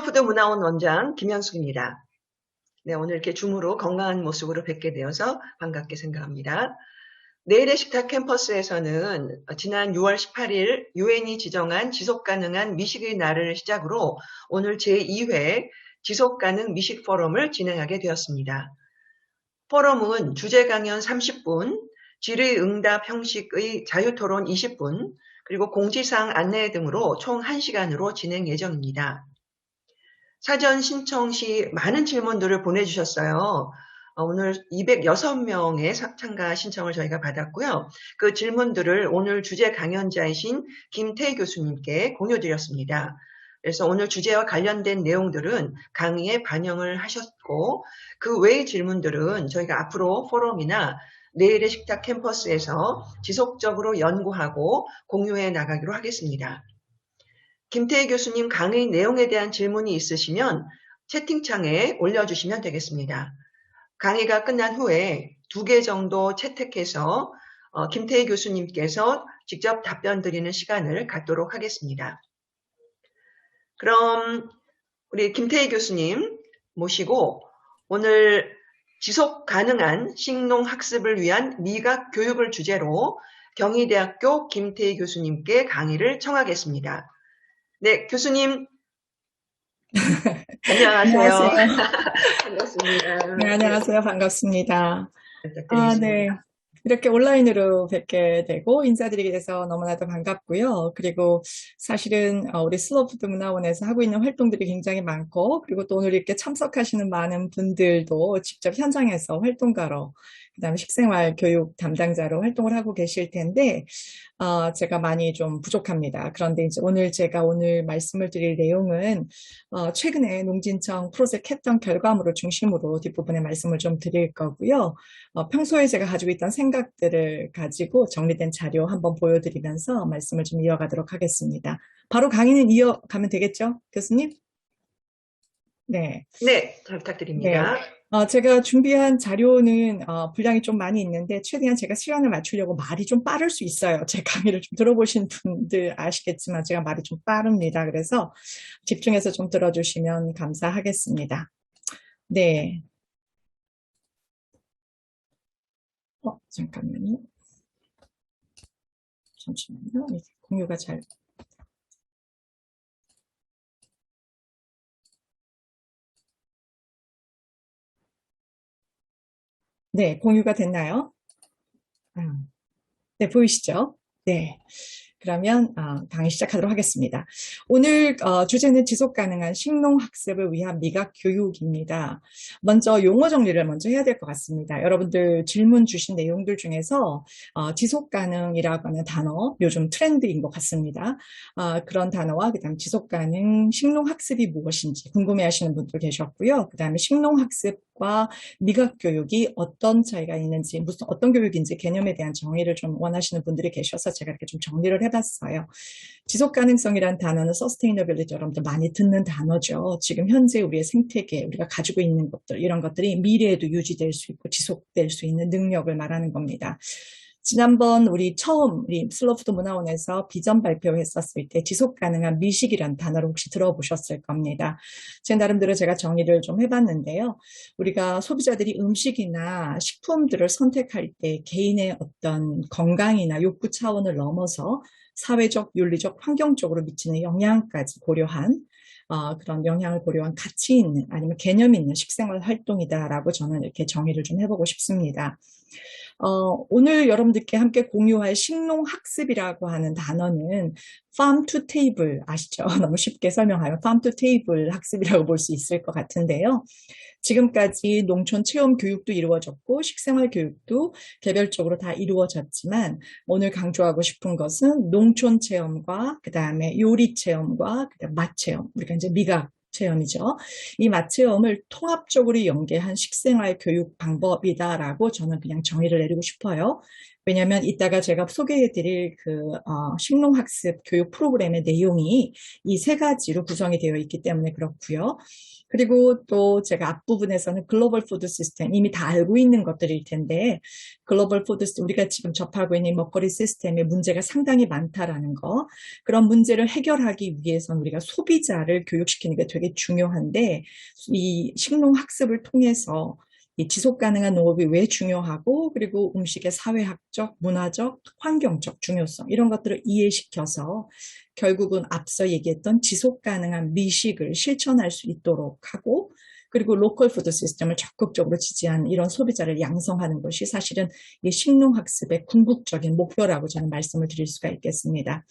푸드문화원 원장 김현숙입니다. 네, 오늘 이렇게 줌으로 건강한 모습으로 뵙게 되어서 반갑게 생각합니다. 내일의 식탁 캠퍼스에서는 지난 6월 18일 유엔이 지정한 지속가능한 미식의 날을 시작으로 오늘 제2회 지속가능 미식 포럼을 진행하게 되었습니다. 포럼은 주제 강연 30분, 질의응답 형식의 자유토론 20분, 그리고 공지사항 안내 등으로 총 1시간으로 진행 예정입니다. 사전 신청 시 많은 질문들을 보내주셨어요. 오늘 206명의 참가 신청을 저희가 받았고요. 그 질문들을 오늘 주제 강연자이신 김태희 교수님께 공유드렸습니다. 그래서 오늘 주제와 관련된 내용들은 강의에 반영을 하셨고, 그 외의 질문들은 저희가 앞으로 포럼이나 내일의 식탁 캠퍼스에서 지속적으로 연구하고 공유해 나가기로 하겠습니다. 김태희 교수님 강의 내용에 대한 질문이 있으시면 채팅창에 올려주시면 되겠습니다. 강의가 끝난 후에 2개 정도 채택해서 김태희 교수님께서 직접 답변 드리는 시간을 갖도록 하겠습니다. 그럼 우리 김태희 교수님 모시고 오늘 지속 가능한 식농 학습을 위한 미각 교육을 주제로 경희대학교 김태희 교수님께 강의를 청하겠습니다. 네, 교수님. 안녕하세요. 안녕하세요. 반갑습니다. 네, 안녕하세요. 반갑습니다. 부탁드리겠습니다. 네. 이렇게 온라인으로 뵙게 되고 인사드리게 돼서 너무나도 반갑고요. 그리고 사실은 우리 슬로푸드 문화원에서 하고 있는 활동들이 굉장히 많고, 그리고 또 오늘 이렇게 참석하시는 많은 분들도 직접 현장에서 활동가로, 그다음에 식생활 교육 담당자로 활동을 하고 계실 텐데, 제가 많이 좀 부족합니다. 그런데 이제 제가 오늘 말씀을 드릴 내용은 최근에 농진청 프로젝트 했던 결과물을 중심으로 뒷부분에 말씀을 좀 드릴 거고요. 평소에 제가 가지고 있던 생각들을 가지고 정리된 자료 한번 보여드리면서 말씀을 좀 이어가도록 하겠습니다. 바로 강의는 이어가면 되겠죠, 교수님? 네. 네, 잘 부탁드립니다. 네. 제가 준비한 자료는 분량이 좀 많이 있는데 최대한 제가 시간을 맞추려고 말이 좀 빠를 수 있어요. 제 강의를 좀 들어보신 분들 아시겠지만 제가 말이 좀 빠릅니다. 그래서 집중해서 좀 들어주시면 감사하겠습니다. 네. 잠깐만요. 잠시만요. 공유가 잘. 네, 공유가 됐나요? 네, 보이시죠? 네. 그러면 강의 시작하도록 하겠습니다. 오늘 주제는 지속가능한 식농학습을 위한 미각 교육입니다. 먼저 용어 정리를 먼저 해야 될 것 같습니다. 여러분들 질문 주신 내용들 중에서 지속가능이라고 하는 단어, 요즘 트렌드인 것 같습니다. 그런 단어와 그다음 지속가능 식농학습이 무엇인지 궁금해하시는 분들 계셨고요. 그다음에 식농학습과 미각교육이 어떤 차이가 있는지, 어떤 교육인지 개념에 대한 정의를 좀 원하시는 분들이 계셔서 제가 이렇게 좀 정리를 해봤어요. 지속가능성이란 단어는 sustainability, 여러분들 많이 듣는 단어죠. 지금 현재 우리의 생태계, 우리가 가지고 있는 것들, 이런 것들이 미래에도 유지될 수 있고 지속될 수 있는 능력을 말하는 겁니다. 지난번 우리 슬로푸드 문화원에서 비전 발표했었을 때 지속가능한 미식이란 단어를 혹시 들어보셨을 겁니다. 제 나름대로 제가 정리를 좀 해봤는데요. 우리가 소비자들이 음식이나 식품들을 선택할 때 개인의 어떤 건강이나 욕구 차원을 넘어서 사회적, 윤리적, 환경적으로 미치는 영향까지 고려한 그런 영향을 고려한 가치 있는 아니면 개념 있는 식생활 활동이다라고 저는 이렇게 정의를 좀 해보고 싶습니다. 오늘 여러분들께 함께 공유할 식농학습이라고 하는 단어는 farm to table 아시죠? 너무 쉽게 설명하면 farm to table 학습이라고 볼 수 있을 것 같은데요. 지금까지 농촌 체험 교육도 이루어졌고 식생활 교육도 개별적으로 다 이루어졌지만 오늘 강조하고 싶은 것은 농촌 체험과 그다음에 요리 체험과 그다음 맛 체험, 우리가 이제 미각 체험이죠. 이 맛 체험을 통합적으로 연계한 식생활 교육 방법이다라고 저는 그냥 정의를 내리고 싶어요. 왜냐하면 이따가 제가 소개해드릴 식농학습 교육 프로그램의 내용이 이 세 가지로 구성이 되어 있기 때문에 그렇고요. 그리고 또 제가 앞부분에서는 글로벌 푸드 시스템, 이미 다 알고 있는 것들일 텐데, 글로벌 푸드 시스템, 우리가 지금 접하고 있는 먹거리 시스템에 문제가 상당히 많다라는 거, 그런 문제를 해결하기 위해서는 우리가 소비자를 교육시키는 게 되게 중요한데, 이 식농학습을 통해서 이 지속 가능한 농업이 왜 중요하고, 그리고 음식의 사회학적, 문화적, 환경적 중요성, 이런 것들을 이해시켜서 결국은 앞서 얘기했던 지속 가능한 미식을 실천할 수 있도록 하고, 그리고 로컬 푸드 시스템을 적극적으로 지지하는 이런 소비자를 양성하는 것이 사실은 이 식농학습의 궁극적인 목표라고 저는 말씀을 드릴 수가 있겠습니다.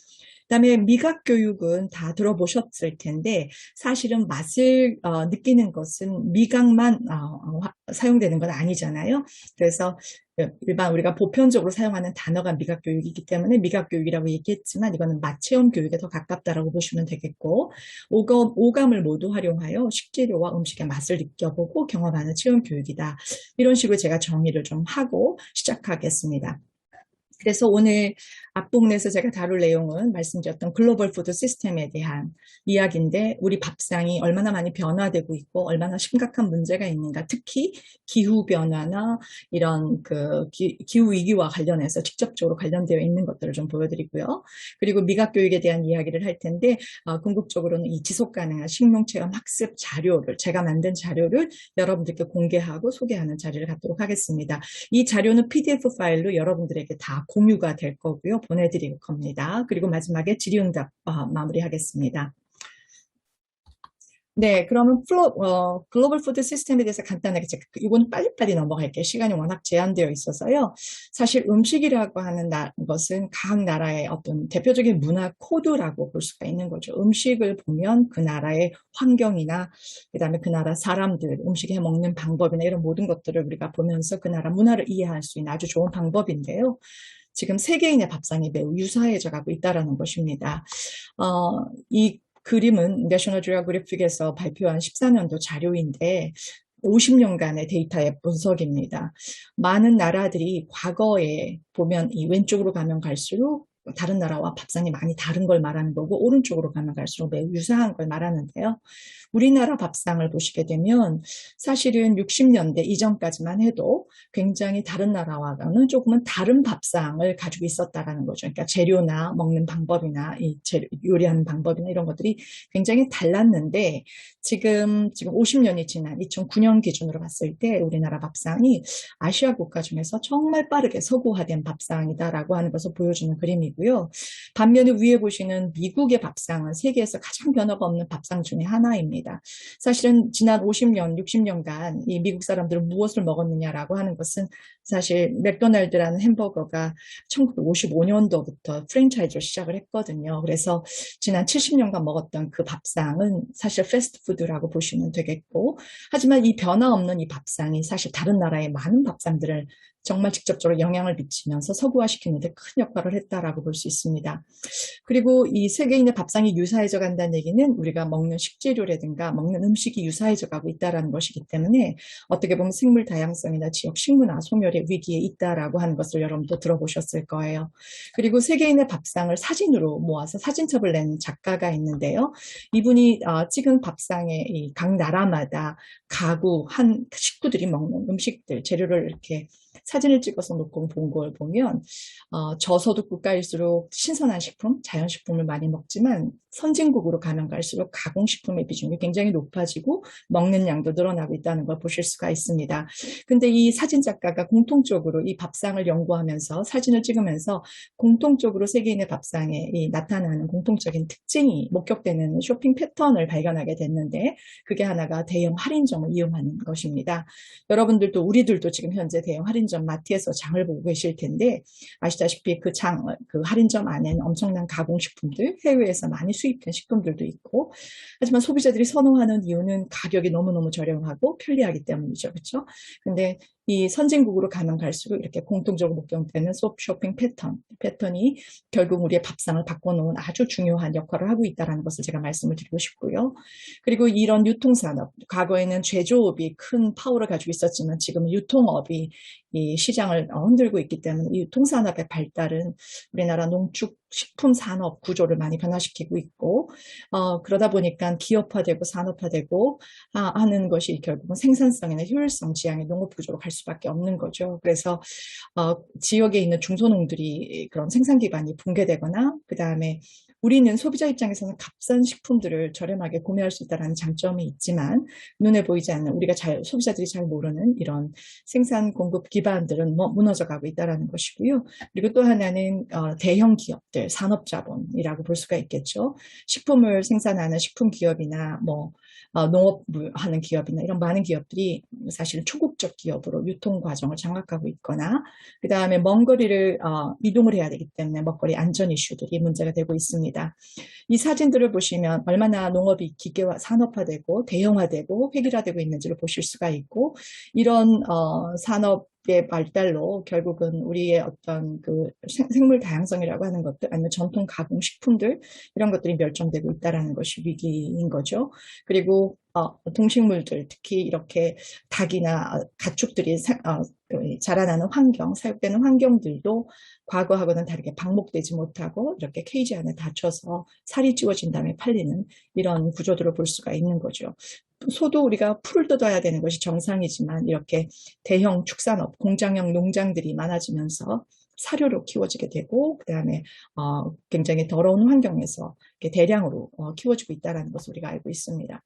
그다음에 미각 교육은 다 들어보셨을 텐데 사실은 맛을 느끼는 것은 미각만 사용되는 건 아니잖아요. 그래서 일반 우리가 보편적으로 사용하는 단어가 미각 교육이기 때문에 미각 교육이라고 얘기했지만 이거는 맛 체험 교육에 더 가깝다라고 보시면 되겠고, 오감을 모두 활용하여 식재료와 음식의 맛을 느껴보고 경험하는 체험 교육이다. 이런 식으로 제가 정의를 좀 하고 시작하겠습니다. 그래서 오늘 앞부분에서 제가 다룰 내용은 말씀드렸던 글로벌 푸드 시스템에 대한 이야기인데, 우리 밥상이 얼마나 많이 변화되고 있고 얼마나 심각한 문제가 있는가, 특히 기후변화나 이런 기후위기와 관련해서 직접적으로 관련되어 있는 것들을 좀 보여드리고요. 그리고 미각교육에 대한 이야기를 할 텐데, 궁극적으로는 이 지속가능한 식농체험 학습 자료를, 제가 만든 자료를 여러분들께 공개하고 소개하는 자리를 갖도록 하겠습니다. 이 자료는 PDF 파일로 여러분들에게 다 공유가 될 거고요. 보내드릴 겁니다. 그리고 마지막에 질의응답 마무리하겠습니다. 네, 그러면 글로벌 푸드 시스템에 대해서 간단하게 이거는 빨리빨리 넘어갈게요. 시간이 워낙 제한되어 있어서요. 사실 음식이라고 하는 것은 각 나라의 어떤 대표적인 문화 코드라고 볼 수가 있는 거죠. 음식을 보면 그 나라의 환경이나 그다음에 그 나라 사람들, 음식 해 먹는 방법이나 이런 모든 것들을 우리가 보면서 그 나라 문화를 이해할 수 있는 아주 좋은 방법인데요. 지금 세계인의 밥상이 매우 유사해져 가고 있다는 것입니다. 이 그림은 내셔널 지오그래픽에서 발표한 14년도 자료인데 50년간의 데이터의 분석입니다. 많은 나라들이 과거에 보면 이 왼쪽으로 가면 갈수록 다른 나라와 밥상이 많이 다른 걸 말하는 거고, 오른쪽으로 가면 갈수록 매우 유사한 걸 말하는데요. 우리나라 밥상을 보시게 되면 사실은 60년대 이전까지만 해도 굉장히 다른 나라와는 조금은 다른 밥상을 가지고 있었다라는 거죠. 그러니까 재료나 먹는 방법이나 요리하는 방법이나 이런 것들이 굉장히 달랐는데, 지금 50년이 지난 2009년 기준으로 봤을 때 우리나라 밥상이 아시아 국가 중에서 정말 빠르게 서구화된 밥상이다라고 하는 것을 보여주는 그림이고요. 반면에 위에 보시는 미국의 밥상은 세계에서 가장 변화가 없는 밥상 중에 하나입니다. 사실은 지난 50년, 60년간 이 미국 사람들은 무엇을 먹었느냐라고 하는 것은, 사실 맥도날드라는 햄버거가 1955년도부터 프랜차이즈로 시작을 했거든요. 그래서 지난 70년간 먹었던 그 밥상은 사실 패스트푸드라고 보시면 되겠고, 하지만 이 변화 없는 이 밥상이 사실 다른 나라의 많은 밥상들을 정말 직접적으로 영향을 미치면서 서구화시키는 데 큰 역할을 했다라고 볼 수 있습니다. 그리고 이 세계인의 밥상이 유사해져 간다는 얘기는 우리가 먹는 식재료라든가 먹는 음식이 유사해져 가고 있다는 것이기 때문에 어떻게 보면 생물 다양성이나 지역 식문화 소멸의 위기에 있다라고 하는 것을 여러분도 들어보셨을 거예요. 그리고 세계인의 밥상을 사진으로 모아서 사진첩을 낸 작가가 있는데요. 이분이 찍은 밥상의 각 나라마다 가구 한 식구들이 먹는 음식들, 재료를 이렇게 사진을 찍어서 놓고 본 걸 보면 저소득 국가일수록 신선한 식품, 자연식품을 많이 먹지만 선진국으로 가면 갈수록 가공식품의 비중이 굉장히 높아지고 먹는 양도 늘어나고 있다는 걸 보실 수가 있습니다. 근데 이 사진 작가가 공통적으로 이 밥상을 연구하면서 사진을 찍으면서 공통적으로 세계인의 밥상에 나타나는 공통적인 특징이 목격되는 쇼핑 패턴을 발견하게 됐는데, 그게 하나가 대형 할인점을 이용하는 것입니다. 여러분들도 우리들도 지금 현재 대형 할인점 마트에서 장을 보고 계실 텐데, 아시다시피 그 할인점 안에는 엄청난 가공식품들, 해외에서 많이 수입된 식품들도 있고, 하지만 소비자들이 선호하는 이유는 가격이 너무너무 저렴하고 편리하기 때문이죠. 그렇죠? 근데 이 선진국으로 가면 갈수록 이렇게 공통적으로 목격되는 쇼핑 패턴이 결국 우리의 밥상을 바꿔놓은 아주 중요한 역할을 하고 있다는 것을 제가 말씀을 드리고 싶고요. 그리고 이런 유통산업, 과거에는 제조업이 큰 파워를 가지고 있었지만 지금은 유통업이 이 시장을 흔들고 있기 때문에 이 유통산업의 발달은 우리나라 농축 식품 산업 구조를 많이 변화시키고 있고, 그러다 보니까 기업화되고 산업화되고 하는 것이 결국은 생산성이나 효율성 지향의 농업 구조로 갈 수밖에 없는 거죠. 그래서 지역에 있는 중소농들이 그런 생산 기반이 붕괴되거나, 그 다음에 우리는 소비자 입장에서는 값싼 식품들을 저렴하게 구매할 수 있다는 장점이 있지만 눈에 보이지 않는 우리가 소비자들이 잘 모르는 이런 생산 공급 기반들은 무너져 가고 있다는 것이고요. 그리고 또 하나는 대형 기업들, 산업자본이라고 볼 수가 있겠죠. 식품을 생산하는 식품 기업이나 농업을 하는 기업이나 이런 많은 기업들이 사실은 초국적 기업으로 유통 과정을 장악하고 있거나, 그 다음에 먼 거리를 이동을 해야 되기 때문에 먹거리 안전 이슈들이 문제가 되고 있습니다. 이 사진들을 보시면 얼마나 농업이 기계화, 산업화되고 대형화되고 획일화되고 있는지를 보실 수가 있고, 이런 산업의 발달로 결국은 우리의 어떤 그 생물 다양성이라고 하는 것들, 아니면 전통 가공 식품들, 이런 것들이 멸종되고 있다는 것이 위기인 거죠. 그리고 동식물들, 특히 이렇게 닭이나 가축들이 자라나는 환경, 사육되는 환경들도 과거하고는 다르게 방목되지 못하고 이렇게 케이지 안에 닫혀서 살이 찌워진 다음에 팔리는 이런 구조들을 볼 수가 있는 거죠. 소도 우리가 풀을 뜯어야 되는 것이 정상이지만 이렇게 대형 축산업, 공장형 농장들이 많아지면서 사료로 키워지게 되고, 그 다음에 굉장히 더러운 환경에서 대량으로 키워지고 있다는 것을 우리가 알고 있습니다.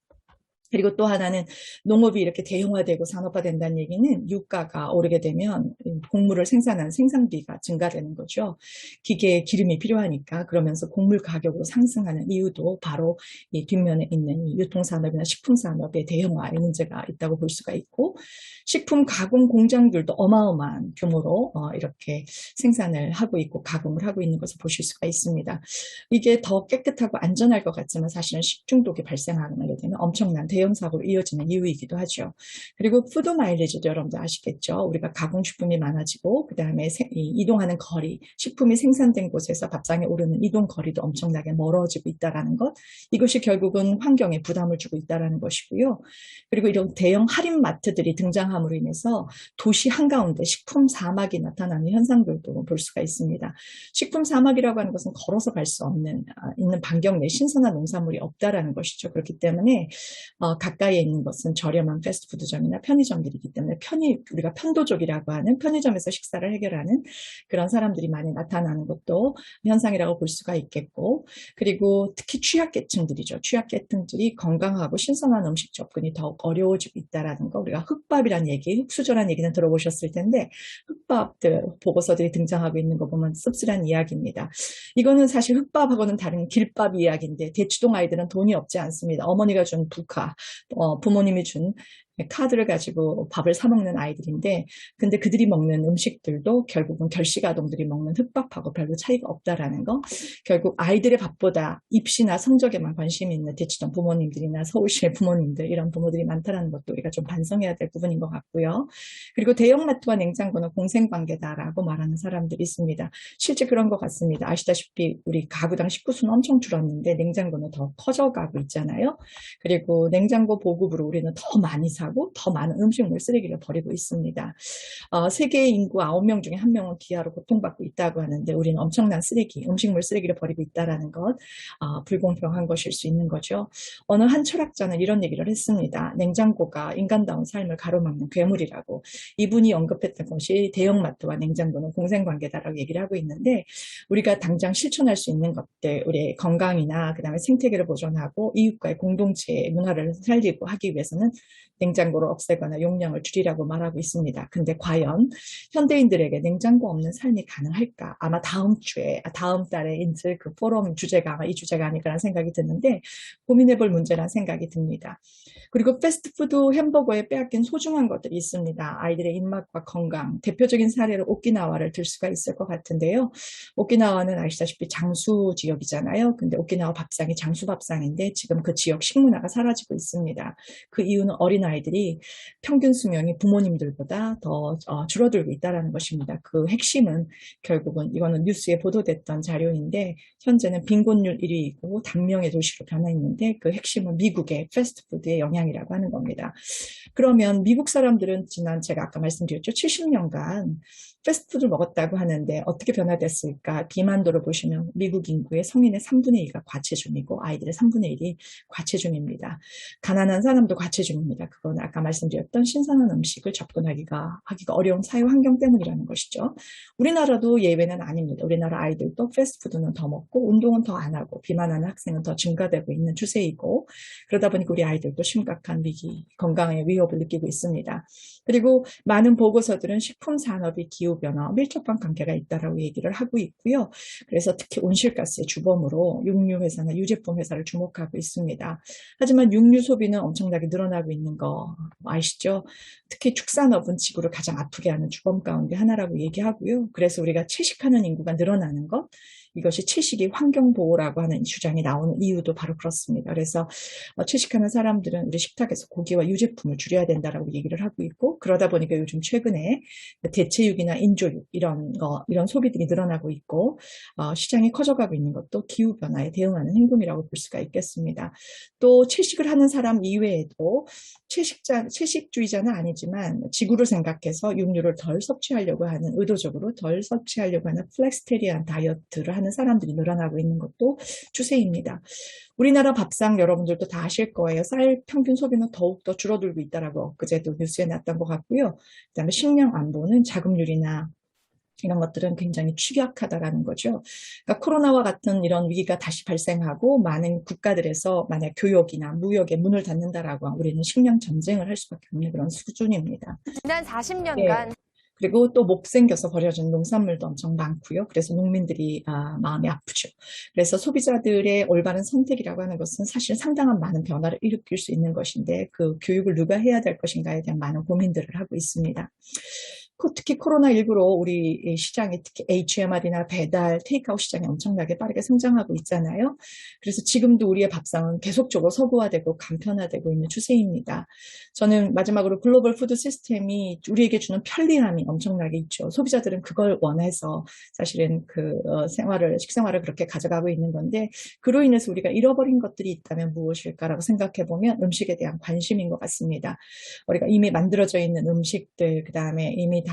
그리고 또 하나는 농업이 이렇게 대형화되고 산업화된다는 얘기는 유가가 오르게 되면 곡물을 생산하는 생산비가 증가되는 거죠. 기계에 기름이 필요하니까. 그러면서 곡물 가격으로 상승하는 이유도 바로 이 뒷면에 있는 이 유통산업이나 식품산업의 대형화의 문제가 있다고 볼 수가 있고, 식품 가공 공장들도 어마어마한 규모로 이렇게 생산을 하고 있고 가공을 하고 있는 것을 보실 수가 있습니다. 이게 더 깨끗하고 안전할 것 같지만 사실은 식중독이 발생하게 되면 엄청난 대형 사고로 이어지는 이유이기도 하죠. 그리고 푸드 마일리지도 여러분들 아시겠죠? 우리가 가공식품이 많아지고, 그 다음에 이동하는 거리, 식품이 생산된 곳에서 밥상에 오르는 이동 거리도 엄청나게 멀어지고 있다는 것, 이것이 결국은 환경에 부담을 주고 있다는 것이고요. 그리고 이런 대형 할인 마트들이 등장함으로 인해서 도시 한가운데 식품 사막이 나타나는 현상들도 볼 수가 있습니다. 식품 사막이라고 하는 것은 걸어서 갈 수 없는, 있는 반경 내 신선한 농산물이 없다라는 것이죠. 그렇기 때문에 가까이에 있는 것은 저렴한 패스트푸드점이나 편의점들이기 때문에 우리가 편도족이라고 하는 편의점에서 식사를 해결하는 그런 사람들이 많이 나타나는 것도 현상이라고 볼 수가 있겠고, 그리고 특히 취약계층들이죠. 취약계층들이 건강하고 신선한 음식 접근이 더욱 어려워지고 있다는 거, 우리가 흑밥이라는 얘기, 흑수저라는 얘기는 들어보셨을 텐데 흑밥들 보고서들이 등장하고 있는 거 보면 씁쓸한 이야기입니다. 이거는 사실 흑밥하고는 다른 길밥 이야기인데, 대치동 아이들은 돈이 없지 않습니다. 어머니가 준 부카, 부모님이 준 카드를 가지고 밥을 사 먹는 아이들인데, 근데 그들이 먹는 음식들도 결국은 결식아동들이 먹는 흑밥하고 별로 차이가 없다라는 거. 결국 아이들의 밥보다 입시나 성적에만 관심이 있는 대치동 부모님들이나 서울시의 부모님들, 이런 부모들이 많다는 것도 우리가 좀 반성해야 될 부분인 것 같고요. 그리고 대형마트와 냉장고는 공생관계다라고 말하는 사람들이 있습니다. 실제 그런 것 같습니다. 아시다시피 우리 가구당 식구수는 엄청 줄었는데 냉장고는 더 커져가고 있잖아요. 그리고 냉장고 보급으로 우리는 더 많이 사고 더 많은 음식물 쓰레기를 버리고 있습니다. 세계 인구 9명 중에 1명은 기아로 고통받고 있다고 하는데 우리는 엄청난 음식물 쓰레기를 버리고 있다는 것, 불공평한 것일 수 있는 거죠. 어느 한 철학자는 이런 얘기를 했습니다. 냉장고가 인간다운 삶을 가로막는 괴물이라고. 이분이 언급했던 것이 대형마트와 냉장고는 공생관계다라고 얘기를 하고 있는데, 우리가 당장 실천할 수 있는 것들, 우리의 건강이나 그다음에 생태계를 보존하고 이웃과의 공동체의 문화를 살리고 하기 위해서는 냉장고를 없애거나 용량을 줄이라고 말하고 있습니다. 근데 과연 현대인들에게 냉장고 없는 삶이 가능할까? 아마 다음 달에 있을 그 포럼 주제가 아마 이 주제가 아닐까라는 생각이 드는데, 고민해볼 문제라는 생각이 듭니다. 그리고 패스트푸드 햄버거에 빼앗긴 소중한 것들이 있습니다. 아이들의 입맛과 건강. 대표적인 사례로 오키나와를 들 수가 있을 것 같은데요. 오키나와는 아시다시피 장수 지역이잖아요. 근데 오키나와 밥상이 장수 밥상인데 지금 그 지역 식문화가 사라지고 있습니다. 그 이유는 어린아이들이 아이들이 평균 수명이 부모님들보다 더 줄어들고 있다는 것입니다. 그 핵심은 결국은 이거는 뉴스에 보도됐던 자료인데 현재는 빈곤율 1위이고 단명의 도시로 변해 있는데 그 핵심은 미국의 패스트푸드의 영향이라고 하는 겁니다. 그러면 미국 사람들은 지난 제가 아까 말씀드렸죠. 70년간 패스트푸드를 먹었다고 하는데 어떻게 변화됐을까? 비만도를 보시면 미국 인구의 성인의 3분의 2가 과체중이고 아이들의 3분의 1이 과체중입니다. 가난한 사람도 과체중입니다. 그건 아까 말씀드렸던 신선한 음식을 접근하기가 어려운 사회 환경 때문이라는 것이죠. 우리나라도 예외는 아닙니다. 우리나라 아이들도 패스트푸드는 더 먹고 운동은 더 안 하고 비만하는 학생은 더 증가되고 있는 추세이고 그러다 보니까 우리 아이들도 심각한 위기, 건강의 위협을 느끼고 있습니다. 그리고 많은 보고서들은 식품 산업이 기후변화와 밀접한 관계가 있다라고 얘기를 하고 있고요. 그래서 특히 온실가스의 주범으로 육류 회사나 유제품 회사를 주목하고 있습니다. 하지만 육류 소비는 엄청나게 늘어나고 있는 거 아시죠? 특히 축산업은 지구를 가장 아프게 하는 주범 가운데 하나라고 얘기하고요. 그래서 우리가 채식하는 인구가 늘어나는 것, 이것이 채식이 환경보호라고 하는 주장이 나오는 이유도 바로 그렇습니다. 그래서 채식하는 사람들은 우리 식탁에서 고기와 유제품을 줄여야 된다라고 얘기를 하고 있고 그러다 보니까 요즘 최근에 대체육이나 인조육 이런 소비들이 늘어나고 있고 시장이 커져가고 있는 것도 기후변화에 대응하는 행동이라고 볼 수가 있겠습니다. 또 채식을 하는 사람 이외에도 채식주의자는 아니지만 지구를 생각해서 육류를 덜 섭취하려고 하는 의도적으로 덜 섭취하려고 하는 플렉스테리안 다이어트를 하는 사람들이 늘어나고 있는 것도 추세입니다. 우리나라 밥상 여러분들도 다 아실 거예요. 쌀 평균 소비는 더욱더 줄어들고 있다라고 그제도 뉴스에 났던 것 같고요. 그다음에 식량 안보는 자급률이나 이런 것들은 굉장히 취약하다라는 거죠. 그러니까 코로나와 같은 이런 위기가 다시 발생하고 많은 국가들에서 만약 교역이나 무역에 문을 닫는다라고 하면 우리는 식량 전쟁을 할 수밖에 없는 그런 수준입니다. 지난 네. 40년간 그리고 또 못 생겨서 버려진 농산물도 엄청 많고요. 그래서 농민들이 마음이 아프죠. 그래서 소비자들의 올바른 선택이라고 하는 것은 사실 상당한 많은 변화를 일으킬 수 있는 것인데 그 교육을 누가 해야 될 것인가에 대한 많은 고민들을 하고 있습니다. 특히 코로나19로 우리 시장이 특히 HMR이나 배달, 테이크아웃 시장이 엄청나게 빠르게 성장하고 있잖아요. 그래서 지금도 우리의 밥상은 계속적으로 서구화되고 간편화되고 있는 추세입니다. 저는 마지막으로 글로벌 푸드 시스템이 우리에게 주는 편리함이 엄청나게 있죠. 소비자들은 그걸 원해서 사실은 식생활을 그렇게 가져가고 있는 건데 그로 인해서 우리가 잃어버린 것들이 있다면 무엇일까라고 생각해 보면 음식에 대한 관심인 것 같습니다. 우리가 이미 만들어져 있는 음식들, 그 다음에 이미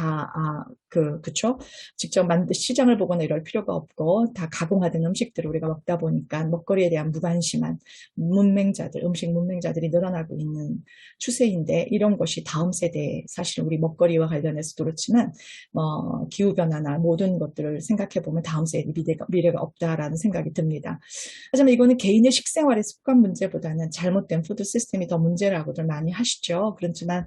그쵸? 직접 시장을 보거나 이럴 필요가 없고, 다 가공화된 음식들을 우리가 먹다 보니까 먹거리에 대한 무관심한 음식 문맹자들이 늘어나고 있는 추세인데, 이런 것이 다음 세대에 사실 우리 먹거리와 관련해서도 그렇지만, 기후변화나 모든 것들을 생각해보면 다음 세대 미래가 없다라는 생각이 듭니다. 하지만 이거는 개인의 식생활의 습관 문제보다는 잘못된 푸드 시스템이 더 문제라고들 많이 하시죠. 그렇지만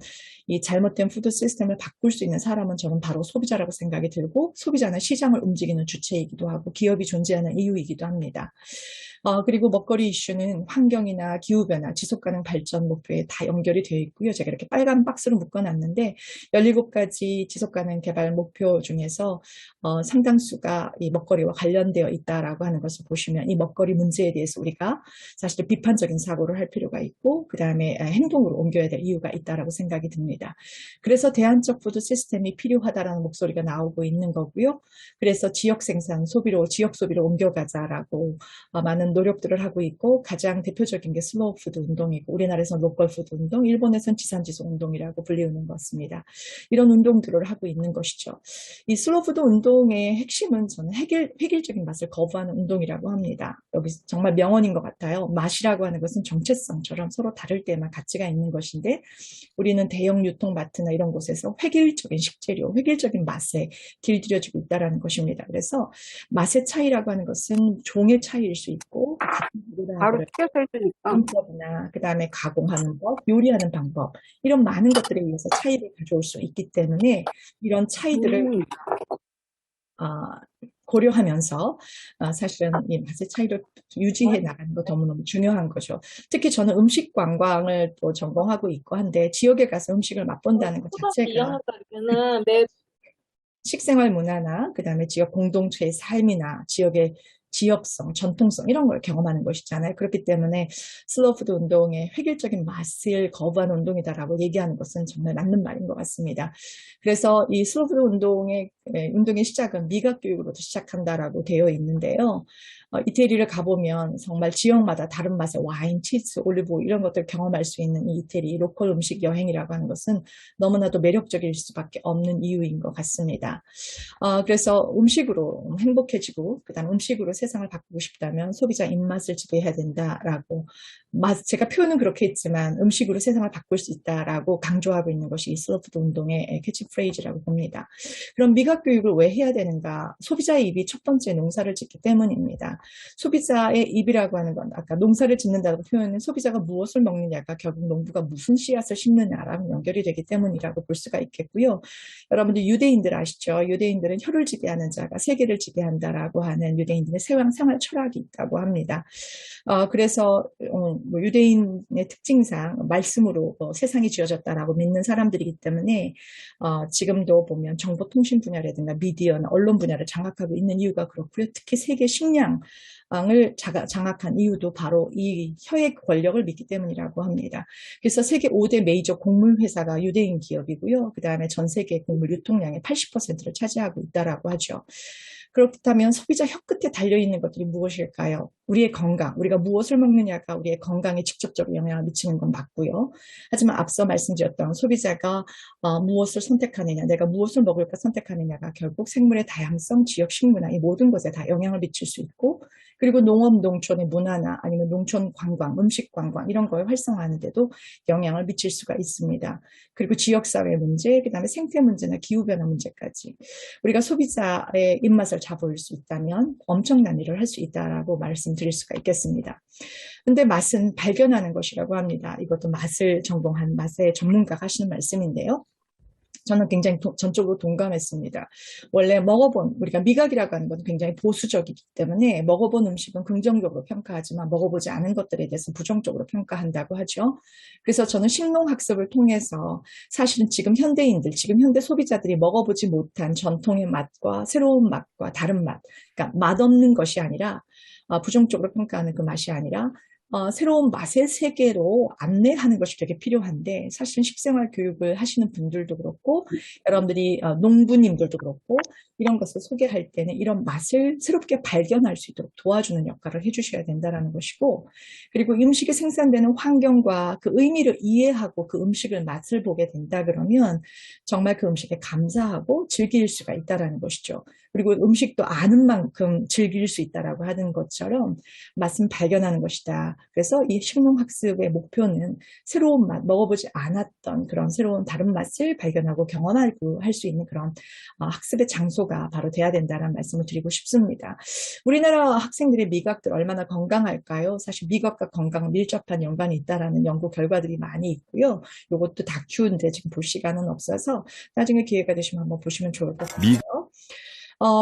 이 잘못된 푸드 시스템을 바꿀 수 있는 사람은 저는 바로 소비자라고 생각이 들고 소비자는 시장을 움직이는 주체이기도 하고 기업이 존재하는 이유이기도 합니다. 그리고 먹거리 이슈는 환경이나 기후변화, 지속가능 발전 목표에 다 연결이 되어 있고요. 제가 이렇게 빨간 박스로 묶어놨는데 17가지 지속가능 개발 목표 중에서 상당수가 이 먹거리와 관련되어 있다라고 하는 것을 보시면 이 먹거리 문제에 대해서 우리가 사실 비판적인 사고를 할 필요가 있고 그 다음에 행동으로 옮겨야 될 이유가 있다라고 생각이 듭니다. 그래서 대안적 푸드 시스템이 필요하다라는 목소리가 나오고 있는 거고요. 그래서 지역 생산 지역 소비로 옮겨가자라고 많은 노력들을 하고 있고 가장 대표적인 게 슬로우 푸드 운동이고 우리나라에서는 로컬 푸드 운동, 일본에서는 지산지속 운동이라고 불리우는 것입니다. 이런 운동들을 하고 있는 것이죠. 이 슬로우 푸드 운동의 핵심은 저는 획일적인 맛을 거부하는 운동이라고 합니다. 여기 정말 명언인 것 같아요. 맛이라고 하는 것은 정체성처럼 서로 다를 때만 가치가 있는 것인데 우리는 대형 유통마트나 이런 곳에서 획일적인 식재료, 획일적인 맛에 길들여지고 있다는 것입니다. 그래서 맛의 차이라고 하는 것은 종의 차이일 수 있고 바로 튀겨서 해주니까. 방법이나 그다음에 가공하는 법, 요리하는 방법 이런 많은 것들에 의해서 차이를 가져올 수 있기 때문에 이런 차이들을 고려하면서 사실은 이 맛의 차이를 유지해 나가는 거 너무너무 중요한 거죠. 특히 저는 음식 관광을 또 전공하고 있고 한데 지역에 가서 음식을 맛본다는 것 자체가 식생활 문화나 그다음에 지역 공동체의 삶이나 지역의 지역성, 전통성 이런 걸 경험하는 것이잖아요. 그렇기 때문에 슬로우푸드 운동의 획일적인 맛을 거부하는 운동이다라고 얘기하는 것은 정말 맞는 말인 것 같습니다. 그래서 이 슬로우푸드 운동의 시작은 미각 교육으로부터 시작한다라고 되어 있는데요. 이태리를 가보면 정말 지역마다 다른 맛의 와인, 치즈, 올리브 오일 이런 것들을 경험할 수 있는 이 이태리 로컬 음식 여행이라고 하는 것은 너무나도 매력적일 수밖에 없는 이유인 것 같습니다. 그래서 음식으로 행복해지고 그다음 음식으로 세상을 바꾸고 싶다면 소비자 입맛을 지배해야 된다라고 제가 표현은 그렇게 했지만 음식으로 세상을 바꿀 수 있다라고 강조하고 있는 것이 이 슬로푸드 운동의 캐치프레이즈라고 봅니다. 그럼 미각 교육을 왜 해야 되는가? 소비자의 입이 첫 번째 농사를 짓기 때문입니다. 소비자의 입이라고 하는 건 아까 농사를 짓는다고 표현은 소비자가 무엇을 먹느냐가 결국 농부가 무슨 씨앗을 심느냐랑 연결이 되기 때문이라고 볼 수가 있겠고요. 여러분들 유대인들 아시죠? 유대인들은 혀를 지배하는 자가 세계를 지배한다라고 하는 유대인들의 생활 철학이 있다고 합니다. 그래서 유대인의 특징상 말씀으로 세상이 지어졌다라고 믿는 사람들이기 때문에 지금도 보면 정보통신 분야라든가 미디어나 언론 분야를 장악하고 있는 이유가 그렇고요. 특히 세계 식량을 장악한 이유도 바로 이 혀의 권력을 믿기 때문이라고 합니다. 그래서 세계 5대 메이저 곡물 회사가 유대인 기업이고요. 그 다음에 전 세계 곡물 유통량의 80%를 차지하고 있다라고 하죠. 그렇다면 소비자 혀끝에 달려있는 것들이 무엇일까요? 우리의 건강, 우리가 무엇을 먹느냐가 우리의 건강에 직접적으로 영향을 미치는 건 맞고요. 하지만 앞서 말씀드렸던 소비자가 무엇을 선택하느냐, 내가 무엇을 먹을까 선택하느냐가 결국 생물의 다양성, 지역 식문화 이 모든 것에 다 영향을 미칠 수 있고 그리고 농업, 농촌의 문화나 아니면 농촌 관광, 음식 관광 이런 거에 활성화하는 데도 영향을 미칠 수가 있습니다. 그리고 지역사회 문제, 그 다음에 생태 문제나 기후변화 문제까지 우리가 소비자의 입맛을 잡을 수 있다면 엄청난 일을 할 수 있다라고 말씀드릴 수가 있겠습니다. 근데 맛은 발견하는 것이라고 합니다. 이것도 맛을 전공한 맛의 전문가가 하시는 말씀인데요. 저는 굉장히 전적으로 동감했습니다. 원래 우리가 미각이라고 하는 건 굉장히 보수적이기 때문에 먹어본 음식은 긍정적으로 평가하지만 먹어보지 않은 것들에 대해서 부정적으로 평가한다고 하죠. 그래서 저는 식농학습을 통해서 사실은 지금 현대 소비자들이 먹어보지 못한 전통의 맛과 새로운 맛과 다른 맛, 그러니까 맛없는 것이 아니라 부정적으로 평가하는 그 맛이 아니라 새로운 맛의 세계로 안내하는 것이 되게 필요한데 사실은 식생활 교육을 하시는 분들도 그렇고 여러분들이 농부님들도 그렇고 이런 것을 소개할 때는 이런 맛을 새롭게 발견할 수 있도록 도와주는 역할을 해주셔야 된다는 것이고 그리고 음식이 생산되는 환경과 그 의미를 이해하고 그 음식을 맛을 보게 된다 그러면 정말 그 음식에 감사하고 즐길 수가 있다는 것이죠. 그리고 음식도 아는 만큼 즐길 수 있다라고 하는 것처럼 맛은 발견하는 것이다. 그래서 이 식농학습의 목표는 새로운 맛, 먹어보지 않았던 그런 새로운 다른 맛을 발견하고 경험하고 할 수 있는 그런 학습의 장소가 바로 돼야 된다는 말씀을 드리고 싶습니다. 우리나라 학생들의 미각들 얼마나 건강할까요? 사실 미각과 건강은 밀접한 연관이 있다라는 연구 결과들이 많이 있고요. 이것도 다큐인데 지금 볼 시간은 없어서 나중에 기회가 되시면 한번 보시면 좋을 것 같아요.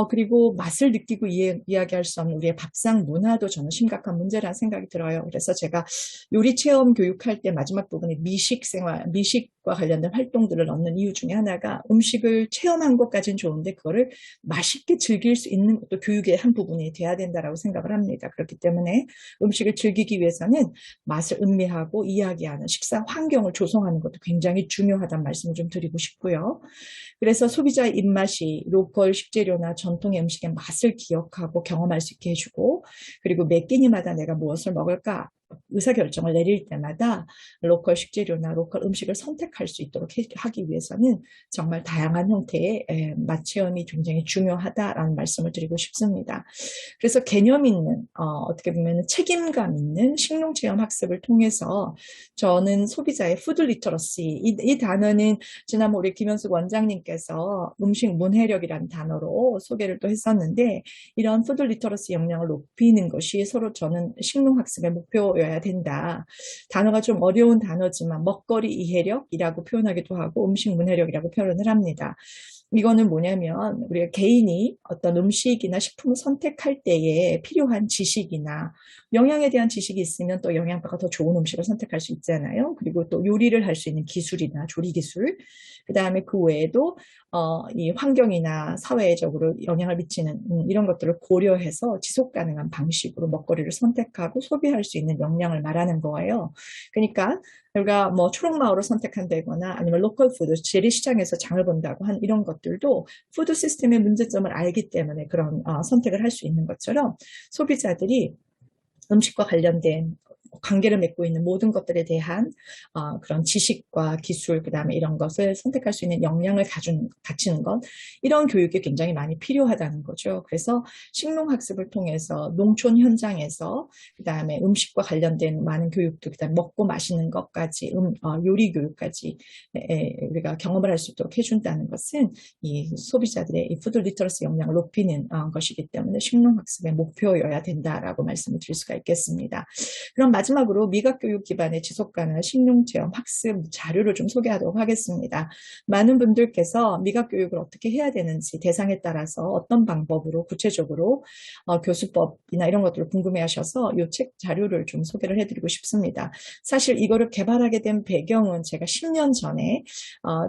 그리고 맛을 느끼고 이야기할 수 없는 우리의 밥상 문화도 저는 심각한 문제라는 생각이 들어요. 그래서 제가 요리 체험 교육할 때 마지막 부분에 미식과 관련된 활동들을 넣는 이유 중에 하나가 음식을 체험한 것까지는 좋은데 그거를 맛있게 즐길 수 있는 것도 교육의 한 부분이 돼야 된다고 생각을 합니다. 그렇기 때문에 음식을 즐기기 위해서는 맛을 음미하고 이야기하는 식사 환경을 조성하는 것도 굉장히 중요하다는 말씀을 좀 드리고 싶고요. 그래서 소비자의 입맛이 로컬 식재료나 전통의 음식의 맛을 기억하고 경험할 수 있게 해주고 그리고 매 끼니마다 내가 무엇을 먹을까 의사결정을 내릴 때마다 로컬 식재료나 로컬 음식을 선택할 수 있도록 하기 위해서는 정말 다양한 형태의 맛 체험이 굉장히 중요하다라는 말씀을 드리고 싶습니다. 그래서 개념 있는 어떻게 보면 책임감 있는 식농체험 학습을 통해서 저는 소비자의 푸드 리터러시 이 단어는 지난번 우리 김현숙 원장님께서 음식 문해력이라는 단어로 소개를 또 했었는데 이런 푸드 리터러시 역량을 높이는 것이 서로 저는 식농학습의 목표여야 된다. 단어가 좀 어려운 단어지만 먹거리 이해력이라고 표현하기도 하고 음식 문해력이라고 표현을 합니다. 이거는 뭐냐면 우리가 개인이 어떤 음식이나 식품을 선택할 때에 필요한 지식이나 영양에 대한 지식이 있으면 또 영양가가 더 좋은 음식을 선택할 수 있잖아요. 그리고 또 요리를 할 수 있는 기술이나 조리 기술, 그 다음에 그 외에도 이 환경이나 사회적으로 영향을 미치는 이런 것들을 고려해서 지속 가능한 방식으로 먹거리를 선택하고 소비할 수 있는 역량을 말하는 거예요. 그러니까 우리가 뭐 초록마을을 선택한다거나 아니면 로컬 푸드, 재래시장에서 장을 본다고 한 이런 것들도 푸드 시스템의 문제점을 알기 때문에 그런 선택을 할 수 있는 것처럼 소비자들이 음식과 관련된 관계를 맺고 있는 모든 것들에 대한 그런 지식과 기술, 그 다음에 이런 것을 선택할 수 있는 역량을 갖추는 것, 이런 교육이 굉장히 많이 필요하다는 거죠. 그래서 식농학습을 통해서 농촌 현장에서 그 다음에 음식과 관련된 많은 교육도, 그 다음에 먹고 마시는 것까지, 요리 교육까지 우리가 경험을 할 수 있도록 해준다는 것은 이 소비자들의 이 푸드 리터러시 역량을 높이는 것이기 때문에 식농학습의 목표여야 된다라고 말씀을 드릴 수가 있겠습니다. 그럼 마지막으로 미각교육 기반의 지속가능한 식농체험 학습 자료를 좀 소개하도록 하겠습니다. 많은 분들께서 미각교육을 어떻게 해야 되는지 대상에 따라서 어떤 방법으로 구체적으로 교수법이나 이런 것들을 궁금해하셔서 이 책 자료를 좀 소개를 해드리고 싶습니다. 사실 이거를 개발하게 된 배경은 제가 10년 전에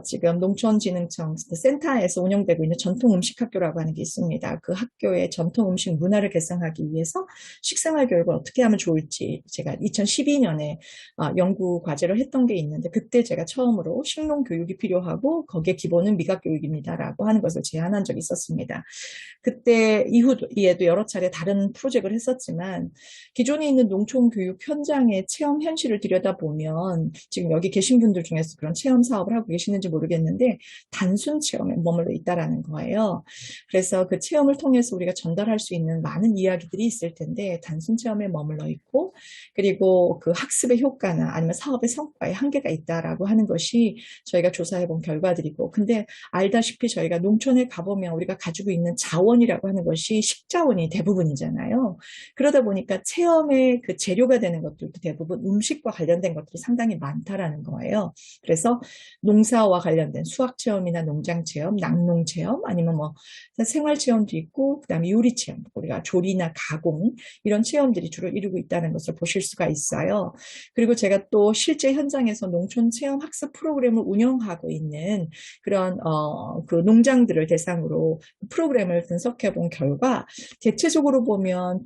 지금 농촌진흥청 센터에서 운영되고 있는 전통음식학교라고 하는 게 있습니다. 그 학교의 전통음식 문화를 개선하기 위해서 식생활 교육을 어떻게 하면 좋을지 제가 2012년에 연구 과제를 했던 게 있는데 그때 제가 처음으로 식농 교육이 필요하고 거기에 기본은 미각 교육입니다라고 하는 것을 제안한 적이 있었습니다. 그때 이후에도 여러 차례 다른 프로젝트를 했었지만 기존에 있는 농촌 교육 현장의 체험 현실을 들여다보면 지금 여기 계신 분들 중에서 그런 체험 사업을 하고 계시는지 모르겠는데 단순 체험에 머물러 있다라는 거예요. 그래서 그 체험을 통해서 우리가 전달할 수 있는 많은 이야기들이 있을 텐데 단순 체험에 머물러 있고 그리고 그 학습의 효과나 아니면 사업의 성과에 한계가 있다라고 하는 것이 저희가 조사해 본 결과들이고 근데 알다시피 저희가 농촌에 가보면 우리가 가지고 있는 자원이라고 하는 것이 식자원이 대부분이잖아요. 그러다 보니까 체험의 그 재료가 되는 것들도 대부분 음식과 관련된 것들이 상당히 많다라는 거예요. 그래서 농사와 관련된 수학 체험이나 농장 체험, 낙농 체험 아니면 뭐 생활 체험도 있고 그다음에 요리 체험, 우리가 조리나 가공 이런 체험들이 주로 이루고 있다는 것을 보실 수가 있어요. 그리고 제가 또 실제 현장에서 농촌 체험 학습 프로그램을 운영하고 있는 그런 그 농장들을 대상으로 프로그램을 분석해 본 결과 대체적으로 보면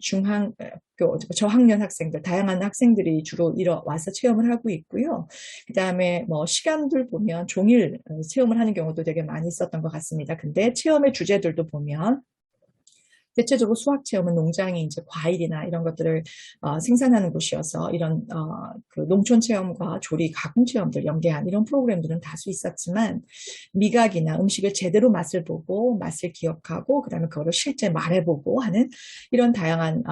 저학년 학생들, 다양한 학생들이 주로 와서 체험을 하고 있고요. 그 다음에 뭐 시간들 보면 종일 체험을 하는 경우도 되게 많이 있었던 것 같습니다. 근데 체험의 주제들도 보면 대체적으로 수학 체험은 농장이 이제 과일이나 이런 것들을 생산하는 곳이어서 이런 그 농촌 체험과 조리 가공 체험들 연계한 이런 프로그램들은 다수 있었지만 미각이나 음식을 제대로 맛을 보고 맛을 기억하고 그다음에 그거를 실제 말해보고 하는 이런 다양한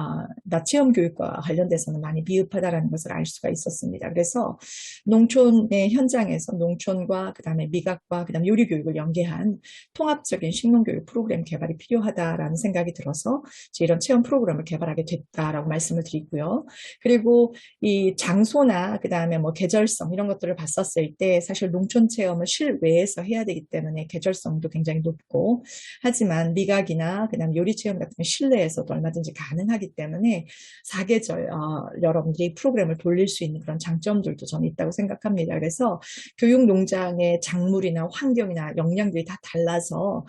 낮 체험 교육과 관련돼서는 많이 미흡하다라는 것을 알 수가 있었습니다. 그래서 농촌의 현장에서 농촌과 그다음에 미각과 그다음에 요리 교육을 연계한 통합적인 식농 교육 프로그램 개발이 필요하다라는 생각이 들어서 이런 체험 프로그램을 개발하게 됐다라고 말씀을 드리고요. 그리고 이 장소나 그 다음에 뭐 계절성 이런 것들을 봤었을 때 사실 농촌 체험을 실외에서 해야 되기 때문에 계절성도 굉장히 높고 하지만 미각이나 그 다음 요리 체험 같은 건 실내에서도 얼마든지 가능하기 때문에 사계절 여러분들이 프로그램을 돌릴 수 있는 그런 장점들도 저는 있다고 생각합니다. 그래서 교육 농장의 작물이나 환경이나 역량들이 다 달라서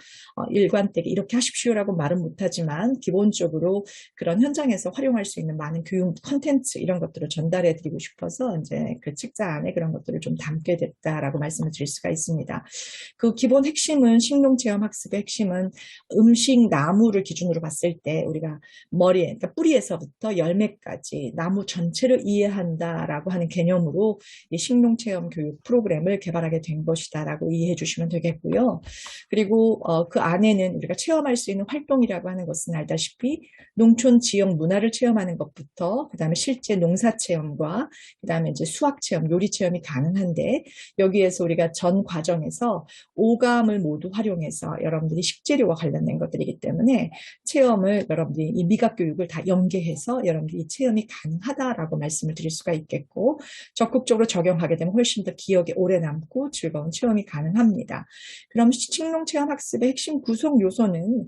일관되게 이렇게 하십시오라고 말은 못하지만 기본적으로 그런 현장에서 활용할 수 있는 많은 교육 콘텐츠 이런 것들을 전달해 드리고 싶어서 이제 그 책자 안에 그런 것들을 좀 담게 됐다라고 말씀을 드릴 수가 있습니다. 그 기본 핵심은 식농체험 학습의 핵심은 음식 나무를 기준으로 봤을 때 우리가 그러니까 뿌리에서부터 열매까지 나무 전체를 이해한다라고 하는 개념으로 이 식농체험 교육 프로그램을 개발하게 된 것이다라고 이해해 주시면 되겠고요. 그리고 그 안에는 우리가 체험할 수 있는 활동이라고 하는 것은 캠퍼스는 알다시피 농촌 지역 문화를 체험하는 것부터 그다음에 실제 농사 체험과 그다음에 이제 수학 체험, 요리 체험이 가능한데 여기에서 우리가 전 과정에서 오감을 모두 활용해서 여러분들이 식재료와 관련된 것들이기 때문에 체험을 여러분들이 이 미각 교육을 다 연계해서 여러분들이 체험이 가능하다라고 말씀을 드릴 수가 있겠고 적극적으로 적용하게 되면 훨씬 더 기억에 오래 남고 즐거운 체험이 가능합니다. 그럼 식농 체험 학습의 핵심 구성 요소는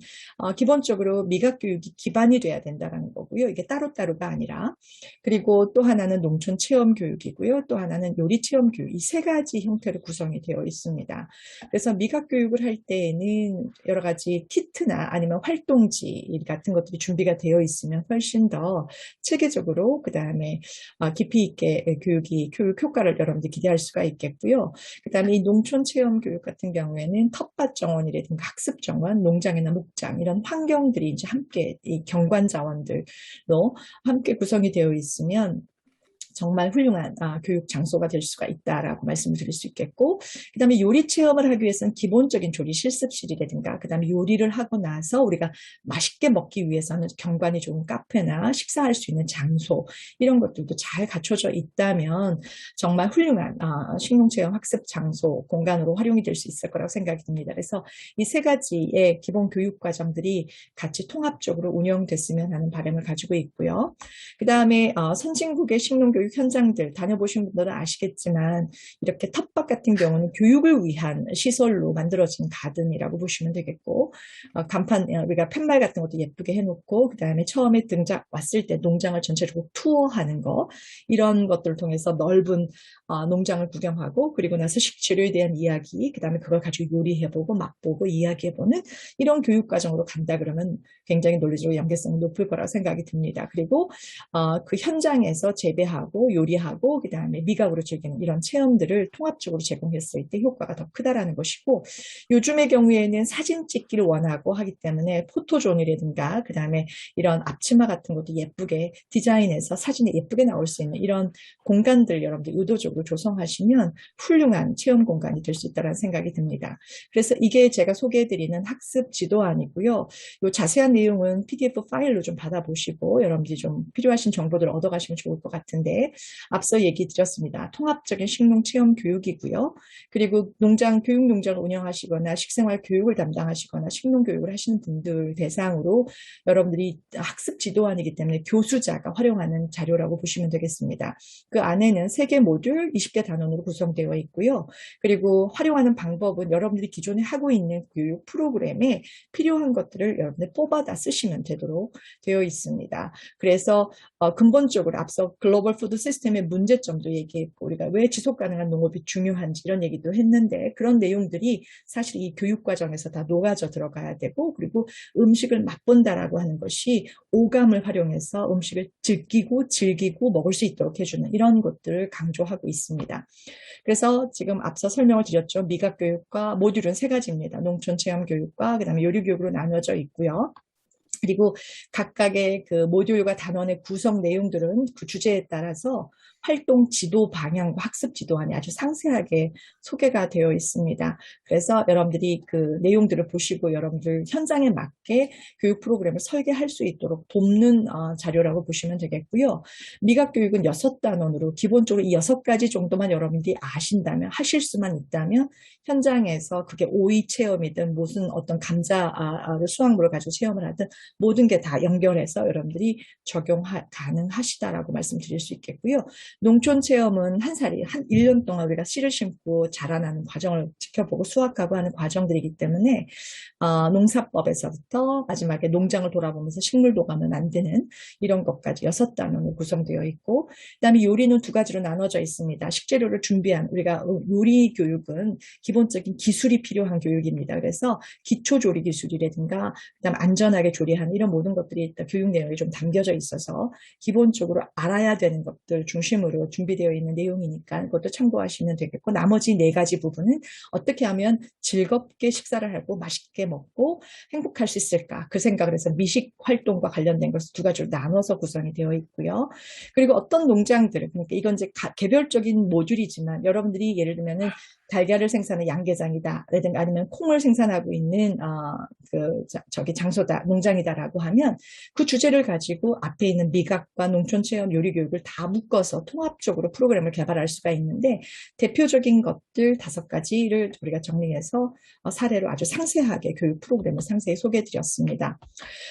기본적으로 미각 교육이 기반이 돼야 된다는 거고요. 이게 따로따로가 아니라 그리고 또 하나는 농촌 체험 교육이고요. 또 하나는 요리 체험 교육 이 세 가지 형태로 구성이 되어 있습니다. 그래서 미각 교육을 할 때에는 여러 가지 키트나 아니면 활동지 같은 것들이 준비가 되어 있으면 훨씬 더 체계적으로 그 다음에 깊이 있게 교육 효과를 여러분들 기대할 수가 있겠고요. 그 다음에 이 농촌 체험 교육 같은 경우에는 텃밭 정원이라든가 학습 정원, 농장이나 목장 이런 환경들이 이제 함께 이 경관 자원들로 함께 구성이 되어 있으면 정말 훌륭한 교육 장소가 될 수가 있다라고 말씀을 드릴 수 있겠고 그 다음에 요리 체험을 하기 위해서는 기본적인 조리 실습실이라든가 그 다음에 요리를 하고 나서 우리가 맛있게 먹기 위해서는 경관이 좋은 카페나 식사할 수 있는 장소 이런 것들도 잘 갖춰져 있다면 정말 훌륭한 식농체험 학습 장소 공간으로 활용이 될 수 있을 거라고 생각이 듭니다. 그래서 이 세 가지의 기본 교육 과정들이 같이 통합적으로 운영됐으면 하는 바람을 가지고 있고요. 그 다음에 선진국의 식농교육 현장들 다녀보신 분들은 아시겠지만 이렇게 텃밭 같은 경우는 교육을 위한 시설로 만들어진 가든이라고 보시면 되겠고 간판 우리가 팻말 같은 것도 예쁘게 해놓고 그 다음에 처음에 등장 왔을 때 농장을 전체적으로 투어하는 거 이런 것들을 통해서 넓은 농장을 구경하고 그리고 나서 식재료에 대한 이야기 그 다음에 그걸 가지고 요리해보고 맛보고 이야기해보는 이런 교육 과정으로 간다 그러면 굉장히 논리적으로 연계성이 높을 거라고 생각이 듭니다. 그리고 그 현장에서 재배하고 요리하고 그 다음에 미각으로 즐기는 이런 체험들을 통합적으로 제공했을 때 효과가 더 크다라는 것이고 요즘의 경우에는 사진 찍기를 원하고 하기 때문에 포토존이라든가 그 다음에 이런 앞치마 같은 것도 예쁘게 디자인해서 사진에 예쁘게 나올 수 있는 이런 공간들 여러분들 의도적으로 조성하시면 훌륭한 체험 공간이 될 수 있다는 생각이 듭니다. 그래서 이게 제가 소개해드리는 학습 지도안이고요. 이 자세한 내용은 PDF 파일로 좀 받아보시고 여러분들이 좀 필요하신 정보들을 얻어가시면 좋을 것 같은데 앞서 얘기 드렸습니다. 통합적인 식농 체험 교육이고요. 그리고 교육 농장을 운영하시거나 식생활 교육을 담당하시거나 식농 교육을 하시는 분들 대상으로 여러분들이 학습 지도안이기 때문에 교수자가 활용하는 자료라고 보시면 되겠습니다. 그 안에는 3개 모듈 20개 단원으로 구성되어 있고요. 그리고 활용하는 방법은 여러분들이 기존에 하고 있는 교육 프로그램에 필요한 것들을 여러분들 뽑아다 쓰시면 되도록 되어 있습니다. 그래서 근본적으로 앞서 글로벌 푸드 시스템의 문제점도 얘기했고 우리가 왜 지속 가능한 농업이 중요한지 이런 얘기도 했는데 그런 내용들이 사실 이 교육 과정에서 다 녹아져 들어가야 되고 그리고 음식을 맛본다라고 하는 것이 오감을 활용해서 음식을 즐기고 먹을 수 있도록 해주는 이런 것들을 강조하고 있습니다. 그래서 지금 앞서 설명을 드렸죠. 미각 교육과 모듈은 3가지입니다. 농촌 체험 교육과 그다음에 요리 교육으로 나눠져 있고요. 그리고 각각의 그 모듈과 단원의 구성 내용들은 그 주제에 따라서 활동 지도 방향과 학습 지도안이 아주 상세하게 소개가 되어 있습니다. 그래서 여러분들이 그 내용들을 보시고 여러분들 현장에 맞게 교육 프로그램을 설계할 수 있도록 돕는 자료라고 보시면 되겠고요. 미각 교육은 6단원으로 기본적으로 이 6가지 정도만 여러분들이 아신다면 하실 수만 있다면 현장에서 그게 오이 체험이든 무슨 어떤 감자 수확물을 가지고 체험을 하든 모든 게 다 연결해서 여러분들이 적용 가능하시다라고 말씀드릴 수 있겠고요. 농촌 체험은 한 1년 동안 우리가 씨를 심고 자라나는 과정을 지켜보고 수확하고 하는 과정들이기 때문에 농사법에서부터 마지막에 농장을 돌아보면서 식물 도감을 만드는 이런 것까지 6단원으로 구성되어 있고 그다음에 요리는 2가지로 나눠져 있습니다. 식재료를 준비한 우리가 요리 교육은 기본적인 기술이 필요한 교육입니다. 그래서 기초 조리 기술이라든가 그다음 안전하게 조리하는 이런 모든 것들이 일단 교육 내용이 좀 담겨져 있어서 기본적으로 알아야 되는 것들 중심으로 준비되어 있는 내용이니까 그것도 참고하시면 되겠고 나머지 4가지 부분은 어떻게 하면 즐겁게 식사를 하고 맛있게 먹고 행복할 수 있을까 그 생각을 해서 미식 활동과 관련된 것을 2가지로 나눠서 구성이 되어 있고요. 그리고 어떤 농장들 그러니까 이건 이제 개별적인 모듈이지만 여러분들이 예를 들면은 달걀을 생산하는 양계장이다, 라든가 아니면 콩을 생산하고 있는 장소다, 농장이다라고 하면 그 주제를 가지고 앞에 있는 미각과 농촌 체험 요리 교육을 다 묶어서 통합적으로 프로그램을 개발할 수가 있는데 대표적인 것들 5가지를 우리가 정리해서 사례로 아주 상세하게 교육 프로그램을 상세히 소개해드렸습니다.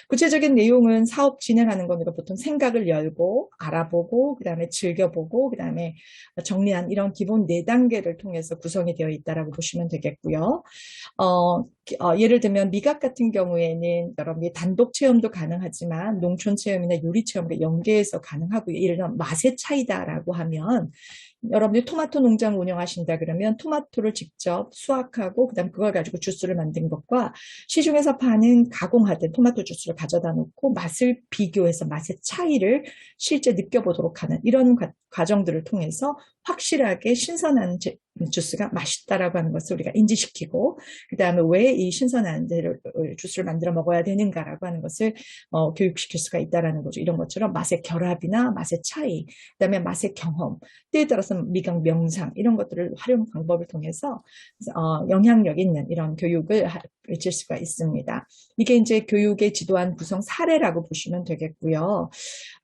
구체적인 내용은 사업 진행하는 겁니다. 보통 생각을 열고 알아보고 그 다음에 즐겨보고 그 다음에 정리한 이런 기본 4단계를 통해서 구성이 되어 있다라고 보시면 되겠고요. 예를 들면 미각 같은 경우에는 여러분이 단독 체험도 가능하지만 농촌 체험이나 요리 체험을 연계해서 가능하고요. 예를 들면 맛의 차이다라고 하면 여러분들이 토마토 농장 운영하신다 그러면 토마토를 직접 수확하고 그다음 그걸 가지고 주스를 만든 것과 시중에서 파는 가공화된 토마토 주스를 가져다 놓고 맛을 비교해서 맛의 차이를 실제 느껴보도록 하는 이런 과정들을 통해서 확실하게 신선한 주스가 맛있다라고 하는 것을 우리가 인지시키고 그 다음에 왜 이 신선한 주스를 만들어 먹어야 되는가라고 하는 것을 교육시킬 수가 있다라는 거죠. 이런 것처럼 맛의 결합이나 맛의 차이, 그 다음에 맛의 경험, 때에 따라서 미각 명상 이런 것들을 활용 방법을 통해서 영향력 있는 이런 교육을 펼칠 수가 있습니다. 이게 이제 교육의 지도한 구성 사례라고 보시면 되겠고요.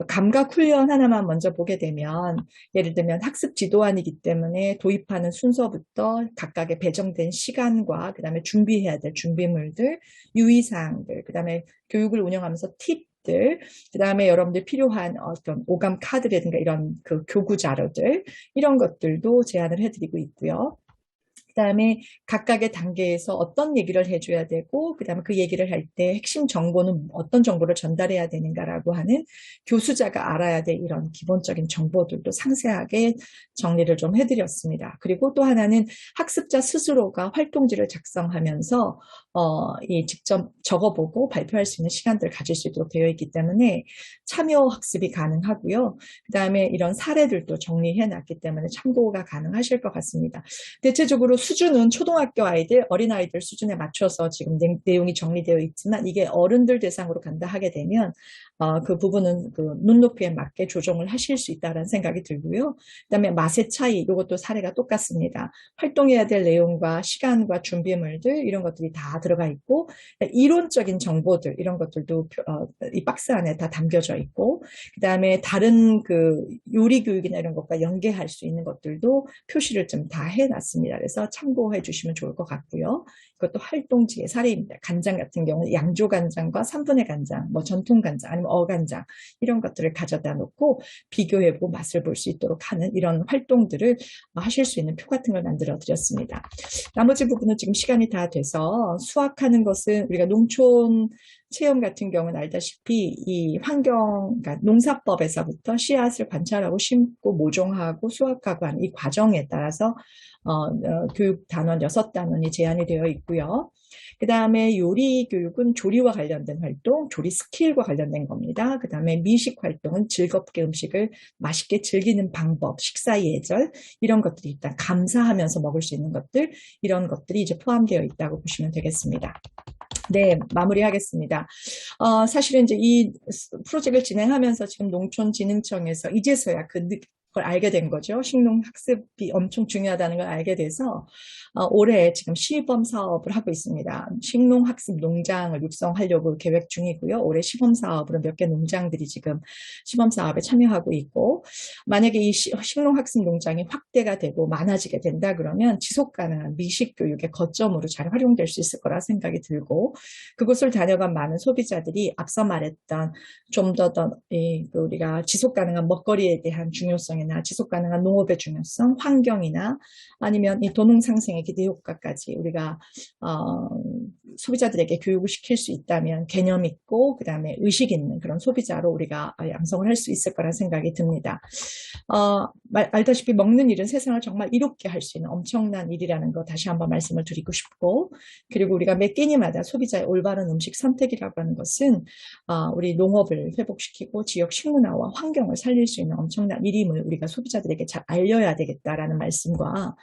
감각 훈련 하나만 먼저 보게 되면 예를 들면 학습 지도안이기 때문에 도입하는 순서부터 각각의 배정된 시간과 그 다음에 준비해야 될 준비물들, 유의사항들, 그 다음에 교육을 운영하면서 팁들, 그 다음에 여러분들 필요한 어떤 오감 카드라든가 이런 그 교구 자료들, 이런 것들도 제안을 해드리고 있고요. 그 다음에 각각의 단계에서 어떤 얘기를 해줘야 되고 그 다음에 그 얘기를 할 때 핵심 정보는 어떤 정보를 전달해야 되는가라고 하는 교수자가 알아야 될 이런 기본적인 정보들도 상세하게 정리를 좀 해드렸습니다. 그리고 또 하나는 학습자 스스로가 활동지를 작성하면서 직접 적어보고 발표할 수 있는 시간들을 가질 수 있도록 되어 있기 때문에 참여 학습이 가능하고요. 그 다음에 이런 사례들도 정리해놨기 때문에 참고가 가능하실 것 같습니다. 대체적으로 수준은 초등학교 아이들, 어린아이들 수준에 맞춰서 지금 내용이 정리되어 있지만 이게 어른들 대상으로 간다 하게 되면 그 부분은 그 눈높이에 맞게 조정을 하실 수 있다는 생각이 들고요. 그다음에 맛의 차이, 이것도 사례가 똑같습니다. 활동해야 될 내용과 시간과 준비물들 이런 것들이 다 들어가 있고 이론적인 정보들 이런 것들도 이 박스 안에 다 담겨져 있고 그다음에 다른 그 요리 교육이나 이런 것과 연계할 수 있는 것들도 표시를 좀 다 해놨습니다. 그래서 참고해 주시면 좋을 것 같고요. 이것도 활동지의 사례입니다. 간장 같은 경우는 양조 간장과 3분의 간장, 뭐 전통 간장 아니면 어간장 이런 것들을 가져다 놓고 비교해보고 맛을 볼 수 있도록 하는 이런 활동들을 하실 수 있는 표 같은 걸 만들어 드렸습니다. 나머지 부분은 지금 시간이 다 돼서 수확하는 것은 우리가 농촌 체험 같은 경우는 알다시피 이 환경, 그러니까 농사법에서부터 씨앗을 관찰하고 심고 모종하고 수확하고 하는 이 과정에 따라서 교육 단원 6단원이 제한이 되어 있고요. 그 다음에 요리 교육은 조리와 관련된 활동, 조리 스킬과 관련된 겁니다. 그 다음에 미식 활동은 즐겁게 음식을 맛있게 즐기는 방법, 식사 예절 이런 것들이 일단 감사하면서 먹을 수 있는 것들 이런 것들이 이제 포함되어 있다고 보시면 되겠습니다. 네, 마무리하겠습니다. 사실은 이제 이 프로젝트를 진행하면서 지금 농촌진흥청에서 이제서야 걸 알게 된 거죠. 식농 학습이 엄청 중요하다는 걸 알게 돼서 올해 지금 시범 사업을 하고 있습니다. 식농 학습 농장을 육성하려고 계획 중이고요. 올해 시범 사업으로 몇 개 농장들이 지금 시범 사업에 참여하고 있고 만약에 이 식농 학습 농장이 확대가 되고 많아지게 된다 그러면 지속 가능한 미식 교육의 거점으로 잘 활용될 수 있을 거라 생각이 들고 그곳을 다녀간 많은 소비자들이 앞서 말했던 좀 더 우리가 지속 가능한 먹거리에 대한 중요성이나 지속 가능한 농업의 중요성, 환경이나 아니면 이 도농 상생의 기대 효과까지 우리가 소비자들에게 교육을 시킬 수 있다면 개념 있고 그다음에 의식 있는 그런 소비자로 우리가 양성을 할 수 있을 거란 생각이 듭니다. 알다시피 먹는 일은 세상을 정말 이롭게 할 수 있는 엄청난 일이라는 거 다시 한번 말씀을 드리고 싶고 그리고 우리가 매 끼니마다 소비자의 올바른 음식 선택이라고 하는 것은 우리 농업을 회복시키고 지역 식문화와 환경을 살릴 수 있는 엄청난 일임을 우리가 소비자들에게 잘 알려야 되겠다라는 말씀과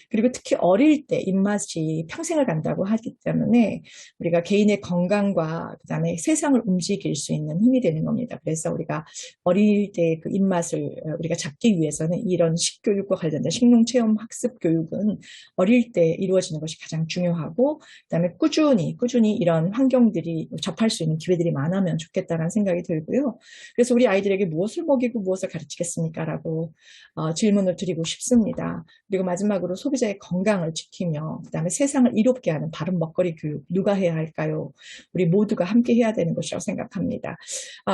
그리고 특히 어릴 때 입맛이 평생을 간다고 하기 때문에 우리가 개인의 건강과 그다음에 세상을 움직일 수 있는 힘이 되는 겁니다. 그래서 우리가 어릴 때 그 입맛을 우리가 잡기 위해서는 이런 식교육과 관련된 식농체험 학습 교육은 어릴 때 이루어지는 것이 가장 중요하고, 그다음에 꾸준히 이런 환경들이 접할 수 있는 기회들이 많으면 좋겠다라는 생각이 들고요. 그래서 우리 아이들에게 무엇을 먹이고 무엇을 가르치겠습니까? 라고 질문을 드리고 싶습니다. 그리고 마지막으로 소비자의 건강을 지키며 그다음에 세상을 이롭게 하는 바른 먹거리 교육 누가 해야 할까요? 우리 모두가 함께 해야 되는 것이라고 생각합니다.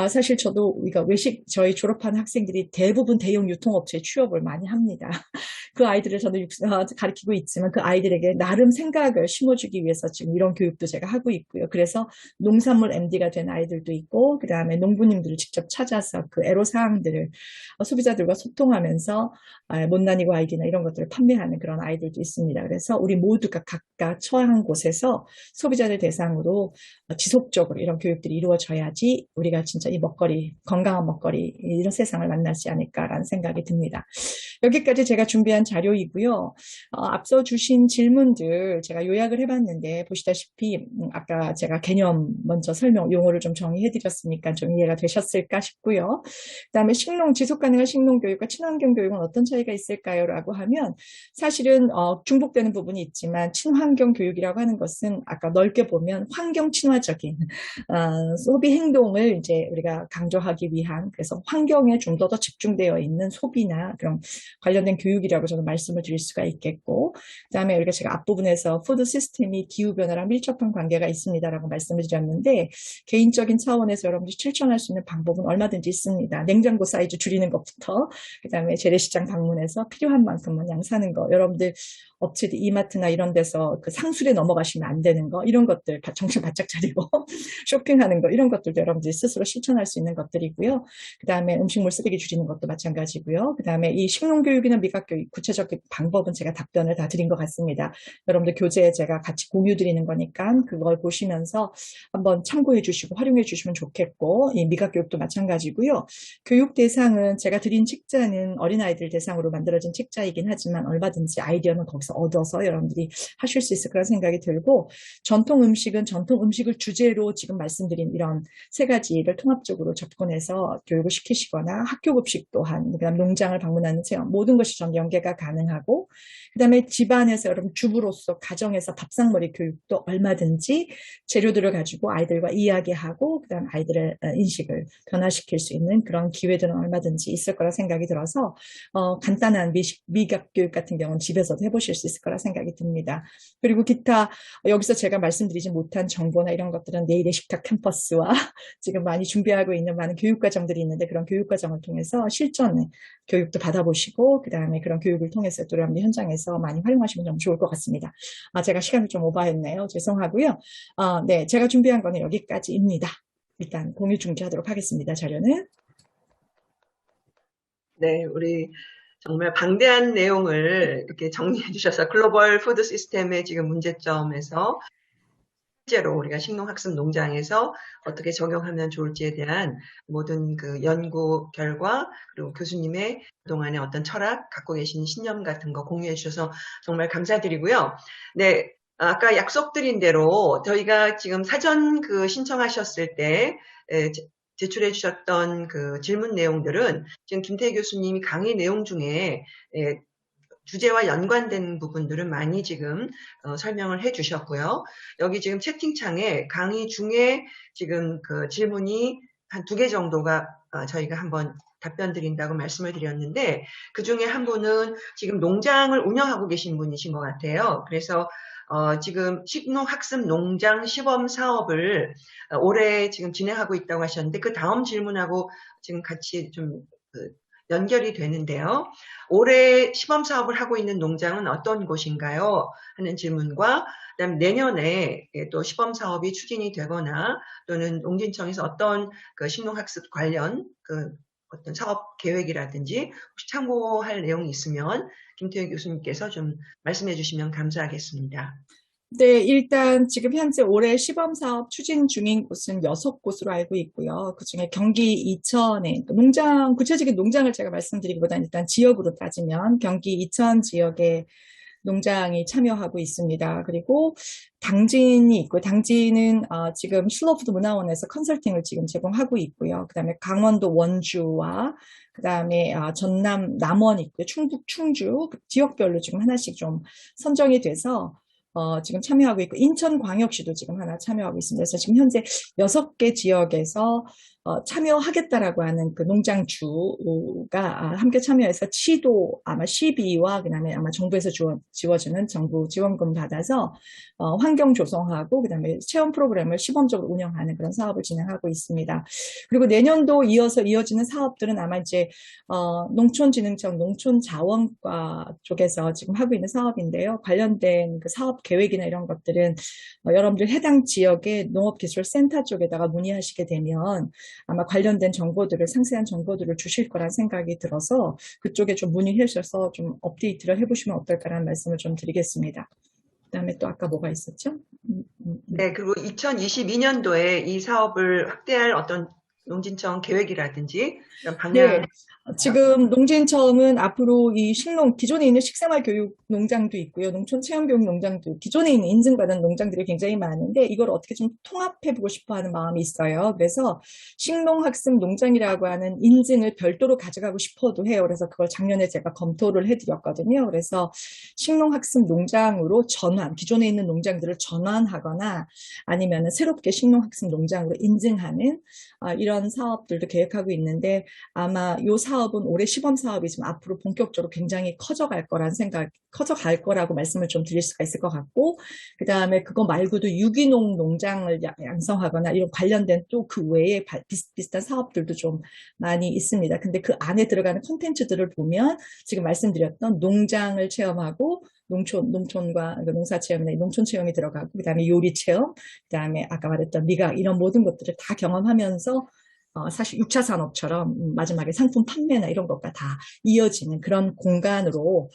사실 저도 우리가 외식 저희 졸업한 학생들이 대부분 대형 유통업체에 취업을 많이 합니다. 그 아이들을 저도 가르치고 있지만 그 아이들에게 나름 생각을 심어주기 위해서 지금 이런 교육도 제가 하고 있고요. 그래서 농산물 MD가 된 아이들도 있고, 그 다음에 농부님들을 직접 찾아서 그 애로사항들을 소비자들과 소통하면서 못난이고 아이디나 이런 것들을 판매하는 그런 아이들도 있습니다. 그래서 우리 모두가 각각 처한 곳에서 소비자들 대상으로 지속적으로 이런 교육들이 이루어져야지 우리가 진짜 이 먹거리, 건강한 먹거리, 이런 세상을 만나지 않을까라는 생각이 듭니다. 여기까지 제가 준비한 자료이고요. 앞서 주신 질문들 제가 요약을 해봤는데 보시다시피 아까 제가 개념 먼저 설명, 용어를 좀 정의해드렸으니까 좀 이해가 되셨을까 싶고요. 그다음에 지속가능한 식농교육과 친환경 교육은 어떤 차이가 있을까요? 라고 하면 사실은 중복되는 부분이 있지만 친환경 교육이라고 하는 것은 아까 넓게 보면 환경 친화적인 소비 행동을 이제 우리가 강조하기 위한, 그래서 환경에 좀 더 집중되어 있는 소비나 그런 관련된 교육이라고 저는 말씀을 드릴 수가 있겠고, 그다음에 우리가 제가 앞부분에서 푸드 시스템이 기후변화랑 밀접한 관계가 있습니다라고 말씀을 드렸는데, 개인적인 차원에서 여러분들이 실천할 수 있는 방법은 얼마든지 있습니다. 냉장고 사이즈 줄이는 것부터, 그다음에 재래시장 방문해서 필요한 만큼만 양 사는 거, 여러분들 업체들 이마트나 이런 데서 그 상술에 넘어가시면 안 되는 거, 이런 것들 정신 바짝 차리고 쇼핑하는 거, 이런 것들도 여러분들이 스스로 실천할 수 있는 것들이고요. 그다음에 음식물 쓰레기 줄이는 것도 마찬가지고요. 그다음에 이 식농교육이나 미각교육 구체적인 방법은 제가 답변을 다 드린 것 같습니다. 여러분들 교재에 제가 같이 공유 드리는 거니까 그걸 보시면서 한번 참고해 주시고 활용해 주시면 좋겠고, 이 미각교육도 마찬가지고요. 교육 대상은 제가 드린 책자는 어린아이들 대상으로 만들어진 책자이긴 하지만 얼마든지 아이디어는 거기서 얻어서 여러분들이 하실 수 있을 거라 생각이 들고, 전통 음식은 전통 음식을 주제로 지금 말씀드린 이런 세 가지를 통합적으로 접근해서 교육을 시키시거나 학교 급식 또한, 그다음 농장을 방문하는 체험, 모든 것이 전 연계가 가능하고, 그다음에 집안에서 여러분 주부로서 가정에서 밥상머리 교육도 얼마든지 재료들을 가지고 아이들과 이야기하고 그다음 아이들의 인식을 변화시킬 수 있는 그런 기회들은 얼마든지 있을 거라 생각이 들어서 간단한 미각 교육 같은 경우는 집에서도 해보실 수 있을 거라 생각이 듭니다. 그리고 기타 여기서 제가 말씀드리지 못한 정보나 이런 것들은 내일의 식탁 캠퍼스와 지금 많이 준비하고 있는 많은 교육과정들이 있는데, 그런 교육과정을 통해서 실전 교육도 받아보시고 그다음에 그런 교육을 통해서 또 여러분들 현장에서 많이 활용하시면 좀 좋을 것 같습니다. 제가 시간을 좀 오버했네요. 죄송하고요. 네, 제가 준비한 거는 여기까지입니다. 일단 공유 중지하도록 하겠습니다. 자료는. 네, 우리 정말 방대한 내용을 이렇게 정리해 주셔서 글로벌 푸드 시스템의 지금 문제점에서 실제로 우리가 식농학습 농장에서 어떻게 적용하면 좋을지에 대한 모든 그 연구 결과, 그리고 교수님의 그동안의 어떤 철학, 갖고 계신 신념 같은 거 공유해 주셔서 정말 감사드리고요. 네, 아까 약속드린 대로 저희가 지금 사전 그 신청하셨을 때 제출해 주셨던 그 질문 내용들은 지금 김태희 교수님이 강의 내용 중에 주제와 연관된 부분들은 많이 지금 설명을 해 주셨고요. 여기 지금 채팅창에 강의 중에 지금 그 질문이 한 2개 정도가 저희가 한번 답변 드린다고 말씀을 드렸는데, 그 중에 한 분은 지금 농장을 운영하고 계신 분이신 것 같아요. 그래서 지금 식농학습 농장 시범 사업을 올해 지금 진행하고 있다고 하셨는데, 그 다음 질문하고 지금 같이 좀 연결이 되는데요. 올해 시범 사업을 하고 있는 농장은 어떤 곳인가요? 하는 질문과, 그다음 내년에 또 시범 사업이 추진이 되거나 또는 농진청에서 어떤 그 식농학습 관련 그 어떤 사업 계획이라든지 혹시 참고할 내용이 있으면 김태희 교수님께서 좀 말씀해 주시면 감사하겠습니다. 네, 일단 지금 현재 올해 시범사업 추진 중인 곳은 6곳으로 알고 있고요. 그중에 경기 이천에 구체적인 농장을 제가 말씀드리기보다는 일단 지역으로 따지면 경기 이천 지역에 농장이 참여하고 있습니다. 그리고 당진이 있고, 당진은 지금 슬로푸드 문화원에서 컨설팅을 지금 제공하고 있고요. 그다음에 강원도 원주와 그다음에 전남 남원 있고요. 충북 충주 지역별로 지금 하나씩 좀 선정이 돼서 지금 참여하고 있고, 인천광역시도 지금 하나 참여하고 있습니다. 그래서 지금 현재 6개 지역에서 참여하겠다라고 하는 그 농장주가 함께 참여해서 시도 아마 시비와 그다음에 아마 정부에서 지워주는 정부 지원금 받아서 환경 조성하고 그다음에 체험 프로그램을 시범적으로 운영하는 그런 사업을 진행하고 있습니다. 그리고 내년도 이어지는 사업들은 아마 이제 농촌진흥청 농촌자원과 쪽에서 지금 하고 있는 사업인데요. 관련된 그 사업 계획이나 이런 것들은 여러분들 해당 지역의 농업기술센터 쪽에다가 문의하시게 되면 아마 관련된 정보들을, 상세한 정보들을 주실 거란 생각이 들어서 그쪽에 좀 문의해 주셔서 좀 업데이트를 해보시면 어떨까라는 말씀을 좀 드리겠습니다. 그다음에 또 아까 뭐가 있었죠? 네, 그리고 2022년도에 이 사업을 확대할 어떤 농진청 계획이라든지 이런 방향. 네, 지금 농진청은 앞으로 이 기존에 있는 식생활 교육 농장도 있고요. 농촌 체험 교육 농장도, 기존에 있는 인증받은 농장들이 굉장히 많은데 이걸 어떻게 좀 통합해보고 싶어 하는 마음이 있어요. 그래서 식농학습 농장이라고 하는 인증을 별도로 가져가고 싶어도 해요. 그래서 그걸 작년에 제가 검토를 해드렸거든요. 그래서 식농학습 농장으로 기존에 있는 농장들을 전환하거나 아니면 새롭게 식농학습 농장으로 인증하는 이런 사업들도 계획하고 있는데, 아마 이 사업은 올해 시범 사업이지만 앞으로 본격적으로 굉장히 커져갈 거라고 말씀을 좀 드릴 수가 있을 것 같고, 그 다음에 그거 말고도 유기농 농장을 양성하거나 이런 관련된 또 그 외에 비슷비슷한 사업들도 좀 많이 있습니다. 근데 그 안에 들어가는 콘텐츠들을 보면 지금 말씀드렸던 농장을 체험하고 농촌과 농사 체험이나 농촌 체험이 들어가고, 그 다음에 요리 체험, 그 다음에 아까 말했던 미각, 이런 모든 것들을 다 경험하면서 사실 6차 산업처럼 마지막에 상품 판매나 이런 것과 다 이어지는 그런 공간으로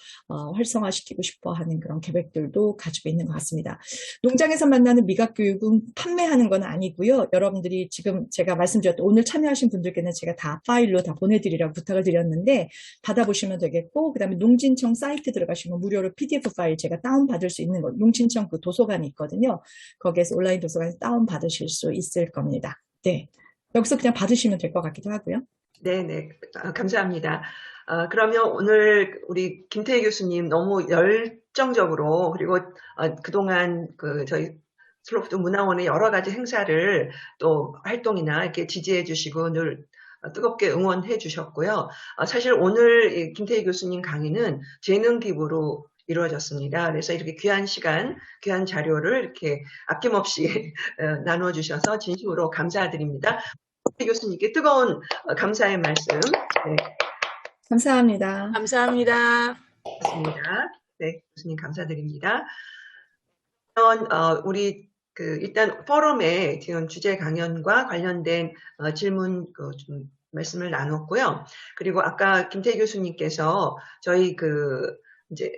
활성화시키고 싶어 하는 그런 계획들도 가지고 있는 것 같습니다. 농장에서 만나는 미각 교육은 판매하는 건 아니고요. 여러분들이 지금 제가 말씀드렸던 오늘 참여하신 분들께는 제가 다 파일로 다 보내드리라고 부탁을 드렸는데 받아보시면 되겠고, 그 다음에 농진청 사이트 들어가시면 무료로 PDF 파일 제가 다운받을 수 있는 거, 농진청 그 도서관이 있거든요. 거기에서 온라인 도서관에서 다운받으실 수 있을 겁니다. 네. 여기서 그냥 받으시면 될 것 같기도 하고요. 네네, 감사합니다. 그러면 오늘 우리 김태희 교수님 너무 열정적으로, 그리고 그동안 저희 슬로푸드 문화원의 여러 가지 행사를 또 활동이나 이렇게 지지해 주시고 늘 뜨겁게 응원해 주셨고요. 사실 오늘 김태희 교수님 강의는 재능 기부로 이루어졌습니다. 그래서 이렇게 귀한 시간, 귀한 자료를 이렇게 아낌없이 나눠주셔서 진심으로 감사드립니다. 교수님께 뜨거운 감사의 말씀. 네. 감사합니다. 감사합니다. 고맙습니다. 네, 교수님 감사드립니다. 우리 일단 포럼에 지금 주제 강연과 관련된 질문 좀 말씀을 나눴고요. 그리고 아까 김태희 교수님께서 저희 이제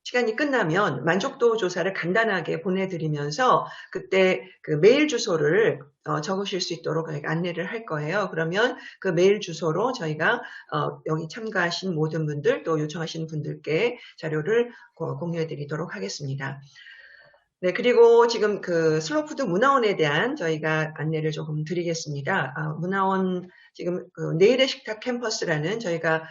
시간이 끝나면 만족도 조사를 간단하게 보내드리면서 그때 그 메일 주소를 적으실 수 있도록 안내를 할 거예요. 그러면 그 메일 주소로 저희가 여기 참가하신 모든 분들 또 요청하신 분들께 자료를 공유해드리도록 하겠습니다. 네, 그리고 지금 슬로푸드 문화원에 대한 저희가 안내를 조금 드리겠습니다. 문화원 지금 내일의 식탁 캠퍼스라는 저희가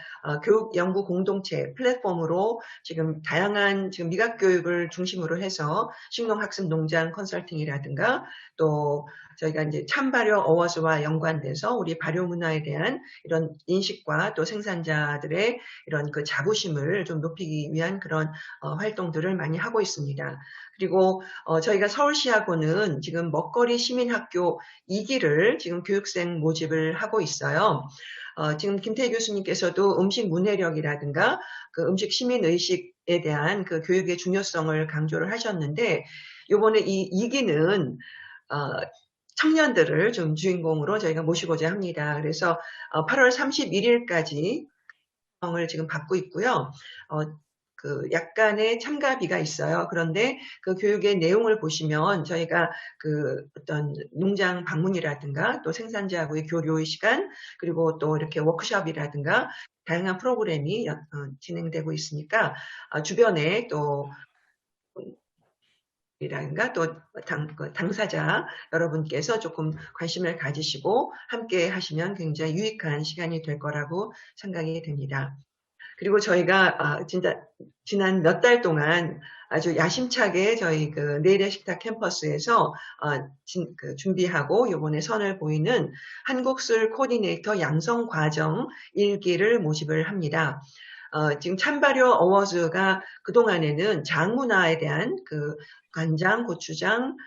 교육 연구 공동체 플랫폼으로 지금 다양한 지금 미각 교육을 중심으로 해서 식농학습 농장 컨설팅이라든가 또 저희가 이제 참발효 어워즈와 연관돼서 우리 발효 문화에 대한 이런 인식과 또 생산자들의 이런 그 자부심을 좀 높이기 위한 그런 활동들을 많이 하고 있습니다. 그리고 저희가 서울시하고는 지금 먹거리 시민학교 2기를 지금 교육생 모집을 하고 있어요. 지금 김태희 교수님께서도 음식 문해력이라든가 그 음식 시민의식에 대한 그 교육의 중요성을 강조를 하셨는데, 요번에 이 2기는 청년들을 좀 주인공으로 저희가 모시고자 합니다. 그래서 8월 31일까지 을 지금 받고 있고요. 그 약간의 참가비가 있어요. 그런데 그 교육의 내용을 보시면 저희가 그 어떤 농장 방문이라든가 또 생산자하고의 교류의 시간, 그리고 또 이렇게 워크숍이라든가 다양한 프로그램이 진행되고 있으니까 주변에 또 이라든가 또 당사자 여러분께서 조금 관심을 가지시고 함께 하시면 굉장히 유익한 시간이 될 거라고 생각이 됩니다. 그리고 저희가 진짜 지난 몇 달 동안 아주 야심차게 저희 그 내일의 식탁 캠퍼스에서 준비하고 이번에 선을 보이는 한국술 코디네이터 양성 과정 1기를 모집을 합니다. 지금 찬발효 어워즈가 그동안에는 장 문화에 대한 그 간장, 고추장,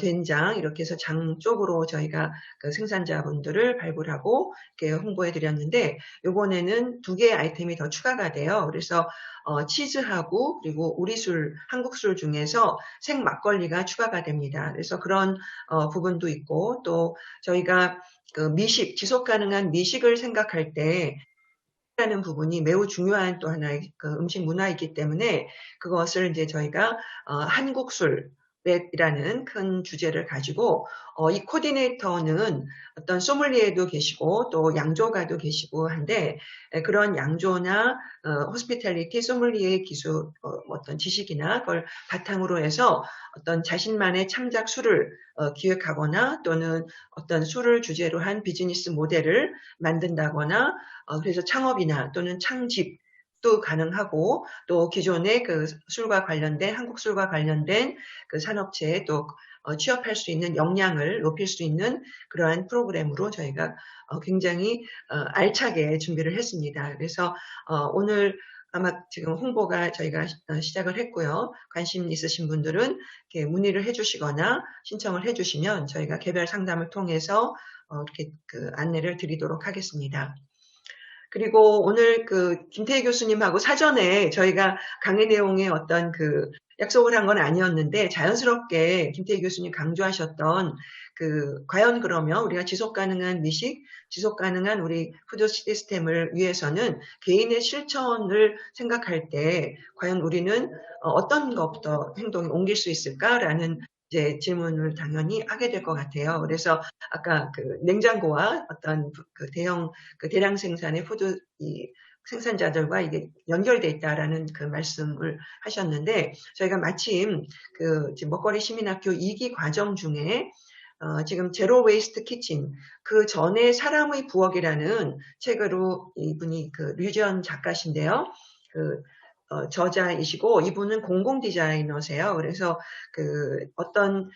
된장 이렇게 해서 장 쪽으로 저희가 그 생산자분들을 발굴하고 이렇게 홍보해 드렸는데 이번에는 2개의 아이템이 더 추가가 돼요. 그래서 치즈하고 그리고 우리 술, 한국 술 중에서 생 막걸리가 추가가 됩니다. 그래서 그런 부분도 있고 또 저희가 그 미식, 지속 가능한 미식을 생각할 때 라는 부분이 매우 중요한 또 하나의 그 음식 문화이기 때문에 그것을 이제 저희가 한국술이라는 큰 주제를 가지고 이 코디네이터는 어떤 소믈리에도 계시고 또 양조가도 계시고 한데 그런 양조나 호스피탈리티 소믈리에 기술 어떤 지식이나 그걸 바탕으로 해서 어떤 자신만의 창작 술을 기획하거나 또는 어떤 술을 주제로 한 비즈니스 모델을 만든다거나 그래서 창업이나 또는 창집도 가능하고 또 기존의 그 술과 관련된 한국 술과 관련된 그 산업체에 또 취업할 수 있는 역량을 높일 수 있는 그러한 프로그램으로 저희가 굉장히 알차게 준비를 했습니다. 그래서 오늘 아마 지금 홍보가 저희가 시작을 했고요. 관심 있으신 분들은 이렇게 문의를 해주시거나 신청을 해주시면 저희가 개별 상담을 통해서 이렇게 그 안내를 드리도록 하겠습니다. 그리고 오늘 그 김태희 교수님하고 사전에 저희가 강의 내용에 어떤 그 약속을 한 건 아니었는데 자연스럽게 김태희 교수님 강조하셨던 그 과연 그러면 우리가 지속 가능한 미식, 지속 가능한 우리 푸드 시스템을 위해서는 개인의 실천을 생각할 때 과연 우리는 어떤 것부터 행동에 옮길 수 있을까라는 이제 질문을 당연히 하게 될 것 같아요. 그래서 아까 그 냉장고와 어떤 그 대형 그 대량 생산의 푸드 이 생산자들과 이게 연결돼 있다라는 그 말씀을 하셨는데 저희가 마침 그 지금 먹거리 시민학교 2기 과정 중에 지금 제로 웨이스트 키친 그 전에 사람의 부엌이라는 책으로 이분이 그 류지연 작가신데요. 그 저자이시고 이분은 공공 디자이너세요. 그래서 그 어떤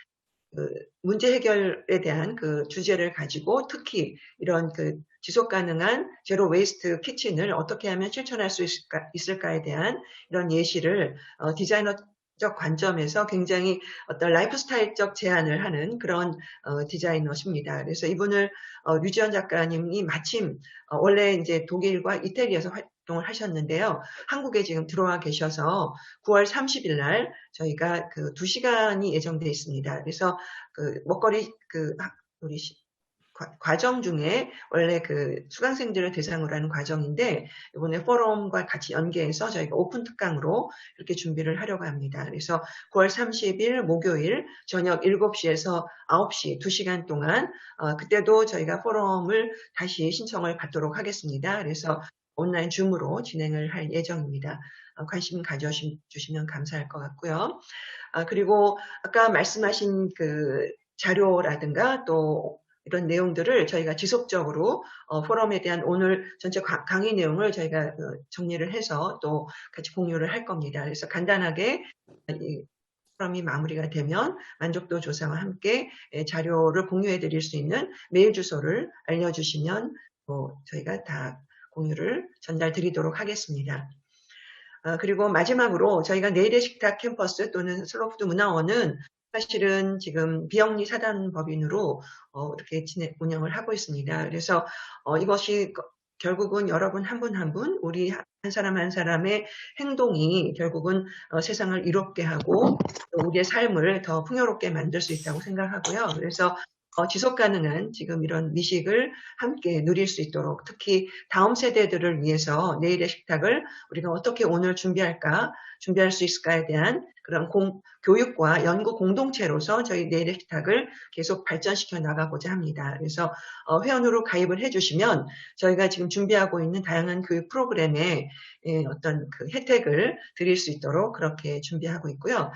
그 문제 해결에 대한 그 주제를 가지고 특히 이런 그 지속 가능한 제로 웨이스트 키친을 어떻게 하면 실천할 수 있을까에 대한 이런 예시를 디자이너적 관점에서 굉장히 어떤 라이프스타일적 제안을 하는 그런 디자이너십니다. 그래서 이분을 류지연 작가님이 마침 원래 이제 독일과 이태리에서 활동을 하셨는데요. 한국에 지금 들어와 계셔서 9월 30일 날 저희가 그 2시간이 예정되어 있습니다. 그래서 그 먹거리 그 우리 과정 중에 원래 그 수강생들을 대상으로 하는 과정인데 이번에 포럼과 같이 연계해서 저희가 오픈 특강으로 이렇게 준비를 하려고 합니다. 그래서 9월 30일 목요일 저녁 7시에서 9시 2시간 동안 그때도 저희가 포럼을 다시 신청을 받도록 하겠습니다. 그래서 온라인 줌으로 진행을 할 예정입니다. 관심 가져주시면 감사할 것 같고요. 그리고 아까 말씀하신 그 자료라든가 또 이런 내용들을 저희가 지속적으로 포럼에 대한 오늘 전체 강의 내용을 저희가 정리를 해서 또 같이 공유를 할 겁니다. 그래서 간단하게 이 포럼이 마무리가 되면 만족도 조사와 함께 자료를 공유해 드릴 수 있는 메일 주소를 알려주시면 저희가 다 공유를 전달 드리도록 하겠습니다. 그리고 마지막으로 저희가 내일의 식탁 캠퍼스 또는 슬로푸드 문화원은 사실은 지금 비영리 사단법인으로 이렇게 운영을 하고 있습니다. 그래서 이것이 결국은 여러분 한 분 한 분, 우리 한 사람 한 사람의 행동이 결국은 세상을 이롭게 하고 또 우리의 삶을 더 풍요롭게 만들 수 있다고 생각하고요. 그래서 지속 가능한 지금 이런 미식을 함께 누릴 수 있도록, 특히 다음 세대들을 위해서 내일의 식탁을 우리가 어떻게 오늘 준비할 수 있을까에 대한 그런 교육과 연구 공동체로서 저희 내일의 식탁을 계속 발전시켜 나가고자 합니다. 그래서 회원으로 가입을 해주시면 저희가 지금 준비하고 있는 다양한 교육 프로그램에 어떤 그 혜택을 드릴 수 있도록 그렇게 준비하고 있고요.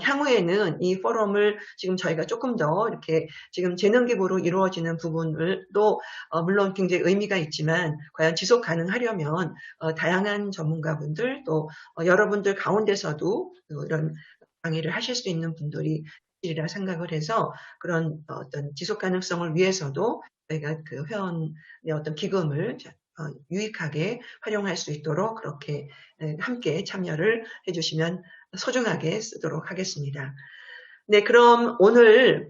향후에는 이 포럼을 지금 저희가 조금 더 이렇게 지금 재능 기부로 이루어지는 부분을도 물론 굉장히 의미가 있지만 과연 지속 가능하려면 다양한 전문가분들 또 여러분들 가운데서도 이런 강의를 하실 수 있는 분들이 이라 생각을 해서 그런 어떤 지속 가능성을 위해서도 저희가 그 회원의 어떤 기금을 유익하게 활용할 수 있도록 그렇게 함께 참여를 해주시면 소중하게 쓰도록 하겠습니다. 네, 그럼 오늘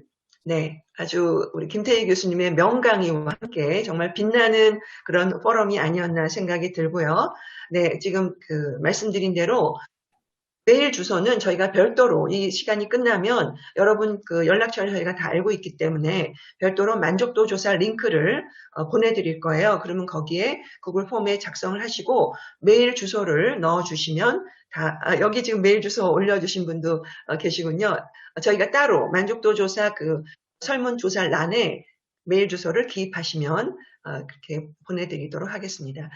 아주 우리 김태희 교수님의 명강의와 함께 정말 빛나는 그런 포럼이 아니었나 생각이 들고요. 네, 지금 말씀드린 대로 메일 주소는 저희가 별도로 이 시간이 끝나면 여러분 연락처를 저희가 다 알고 있기 때문에 별도로 만족도 조사 링크를 보내드릴 거예요. 그러면 거기에 구글 폼에 작성을 하시고 메일 주소를 넣어주시면 여기 지금 메일 주소 올려주신 분도 계시군요. 저희가 따로 만족도 조사 설문조사란에 메일 주소를 기입하시면 그렇게 보내드리도록 하겠습니다.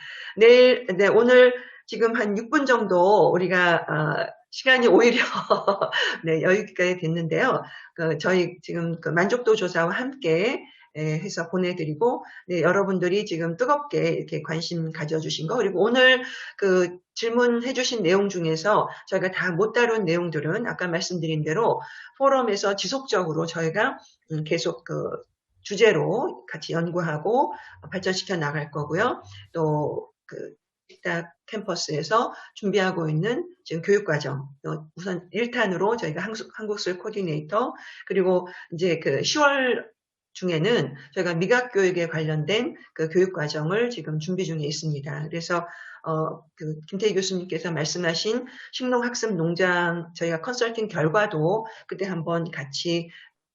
오늘 지금 한 6분 정도 우리가 시간이 오히려 여유 있게 됐는데요. 저희 지금 만족도 조사와 함께 해서 보내드리고 여러분들이 지금 뜨겁게 이렇게 관심 가져주신 거, 그리고 오늘 질문해 주신 내용 중에서 저희가 다 못 다룬 내용들은 아까 말씀드린 대로 포럼에서 지속적으로 저희가 계속 주제로 같이 연구하고 발전시켜 나갈 거고요. 또 식탁 캠퍼스에서 준비하고 있는 지금 교육과정, 우선 1탄으로 저희가 한국술 코디네이터, 그리고 이제 10월 중에는 저희가 미각교육에 관련된 교육과정을 지금 준비 중에 있습니다. 그래서 김태희 교수님께서 말씀하신 식농학습 농장 저희가 컨설팅 결과도 그때 한번 같이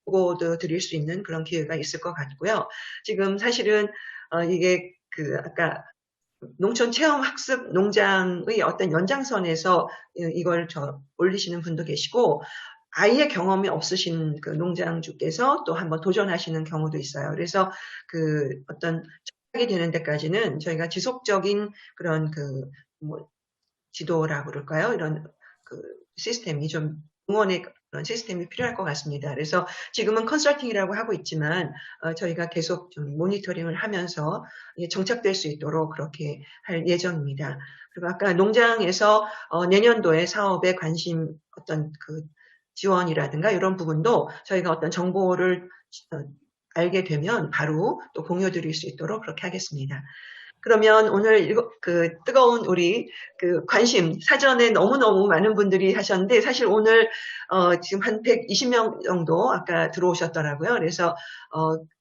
보고도 드릴 수 있는 그런 기회가 있을 것 같고요. 지금 사실은 이게 아까 농촌 체험 학습 농장의 어떤 연장선에서 이걸 올리시는 분도 계시고, 아예 경험이 없으신 농장주께서 또 한번 도전하시는 경우도 있어요. 그래서 어떤 하게 되는 데까지는 저희가 지속적인 그런 지도라고 그럴까요? 이런 시스템이 좀 응원의 그런 시스템이 필요할 것 같습니다. 그래서 지금은 컨설팅이라고 하고 있지만 저희가 계속 좀 모니터링을 하면서 정착될 수 있도록 그렇게 할 예정입니다. 그리고 아까 농장에서 내년도에 사업에 관심 어떤 지원이라든가 이런 부분도 저희가 어떤 정보를 알게 되면 바로 또 공유드릴 수 있도록 그렇게 하겠습니다. 그러면 오늘 뜨거운 우리 관심, 사전에 너무너무 많은 분들이 하셨는데, 사실 오늘 지금 한 120명 정도 아까 들어오셨더라고요. 그래서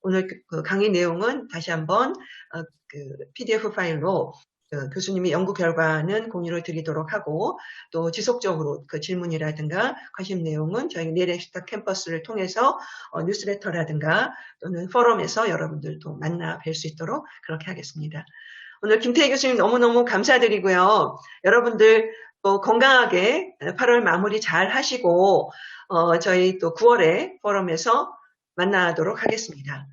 오늘 강의 내용은 다시 한번 PDF 파일로 교수님의 연구 결과는 공유를 드리도록 하고, 또 지속적으로 질문이라든가 관심 내용은 저희 내일의 식탁 캠퍼스를 통해서 뉴스레터라든가 또는 포럼에서 여러분들도 만나 뵐 수 있도록 그렇게 하겠습니다. 오늘 김태희 교수님 너무너무 감사드리고요. 여러분들 또 건강하게 8월 마무리 잘 하시고 저희 또 9월에 포럼에서 만나도록 하겠습니다.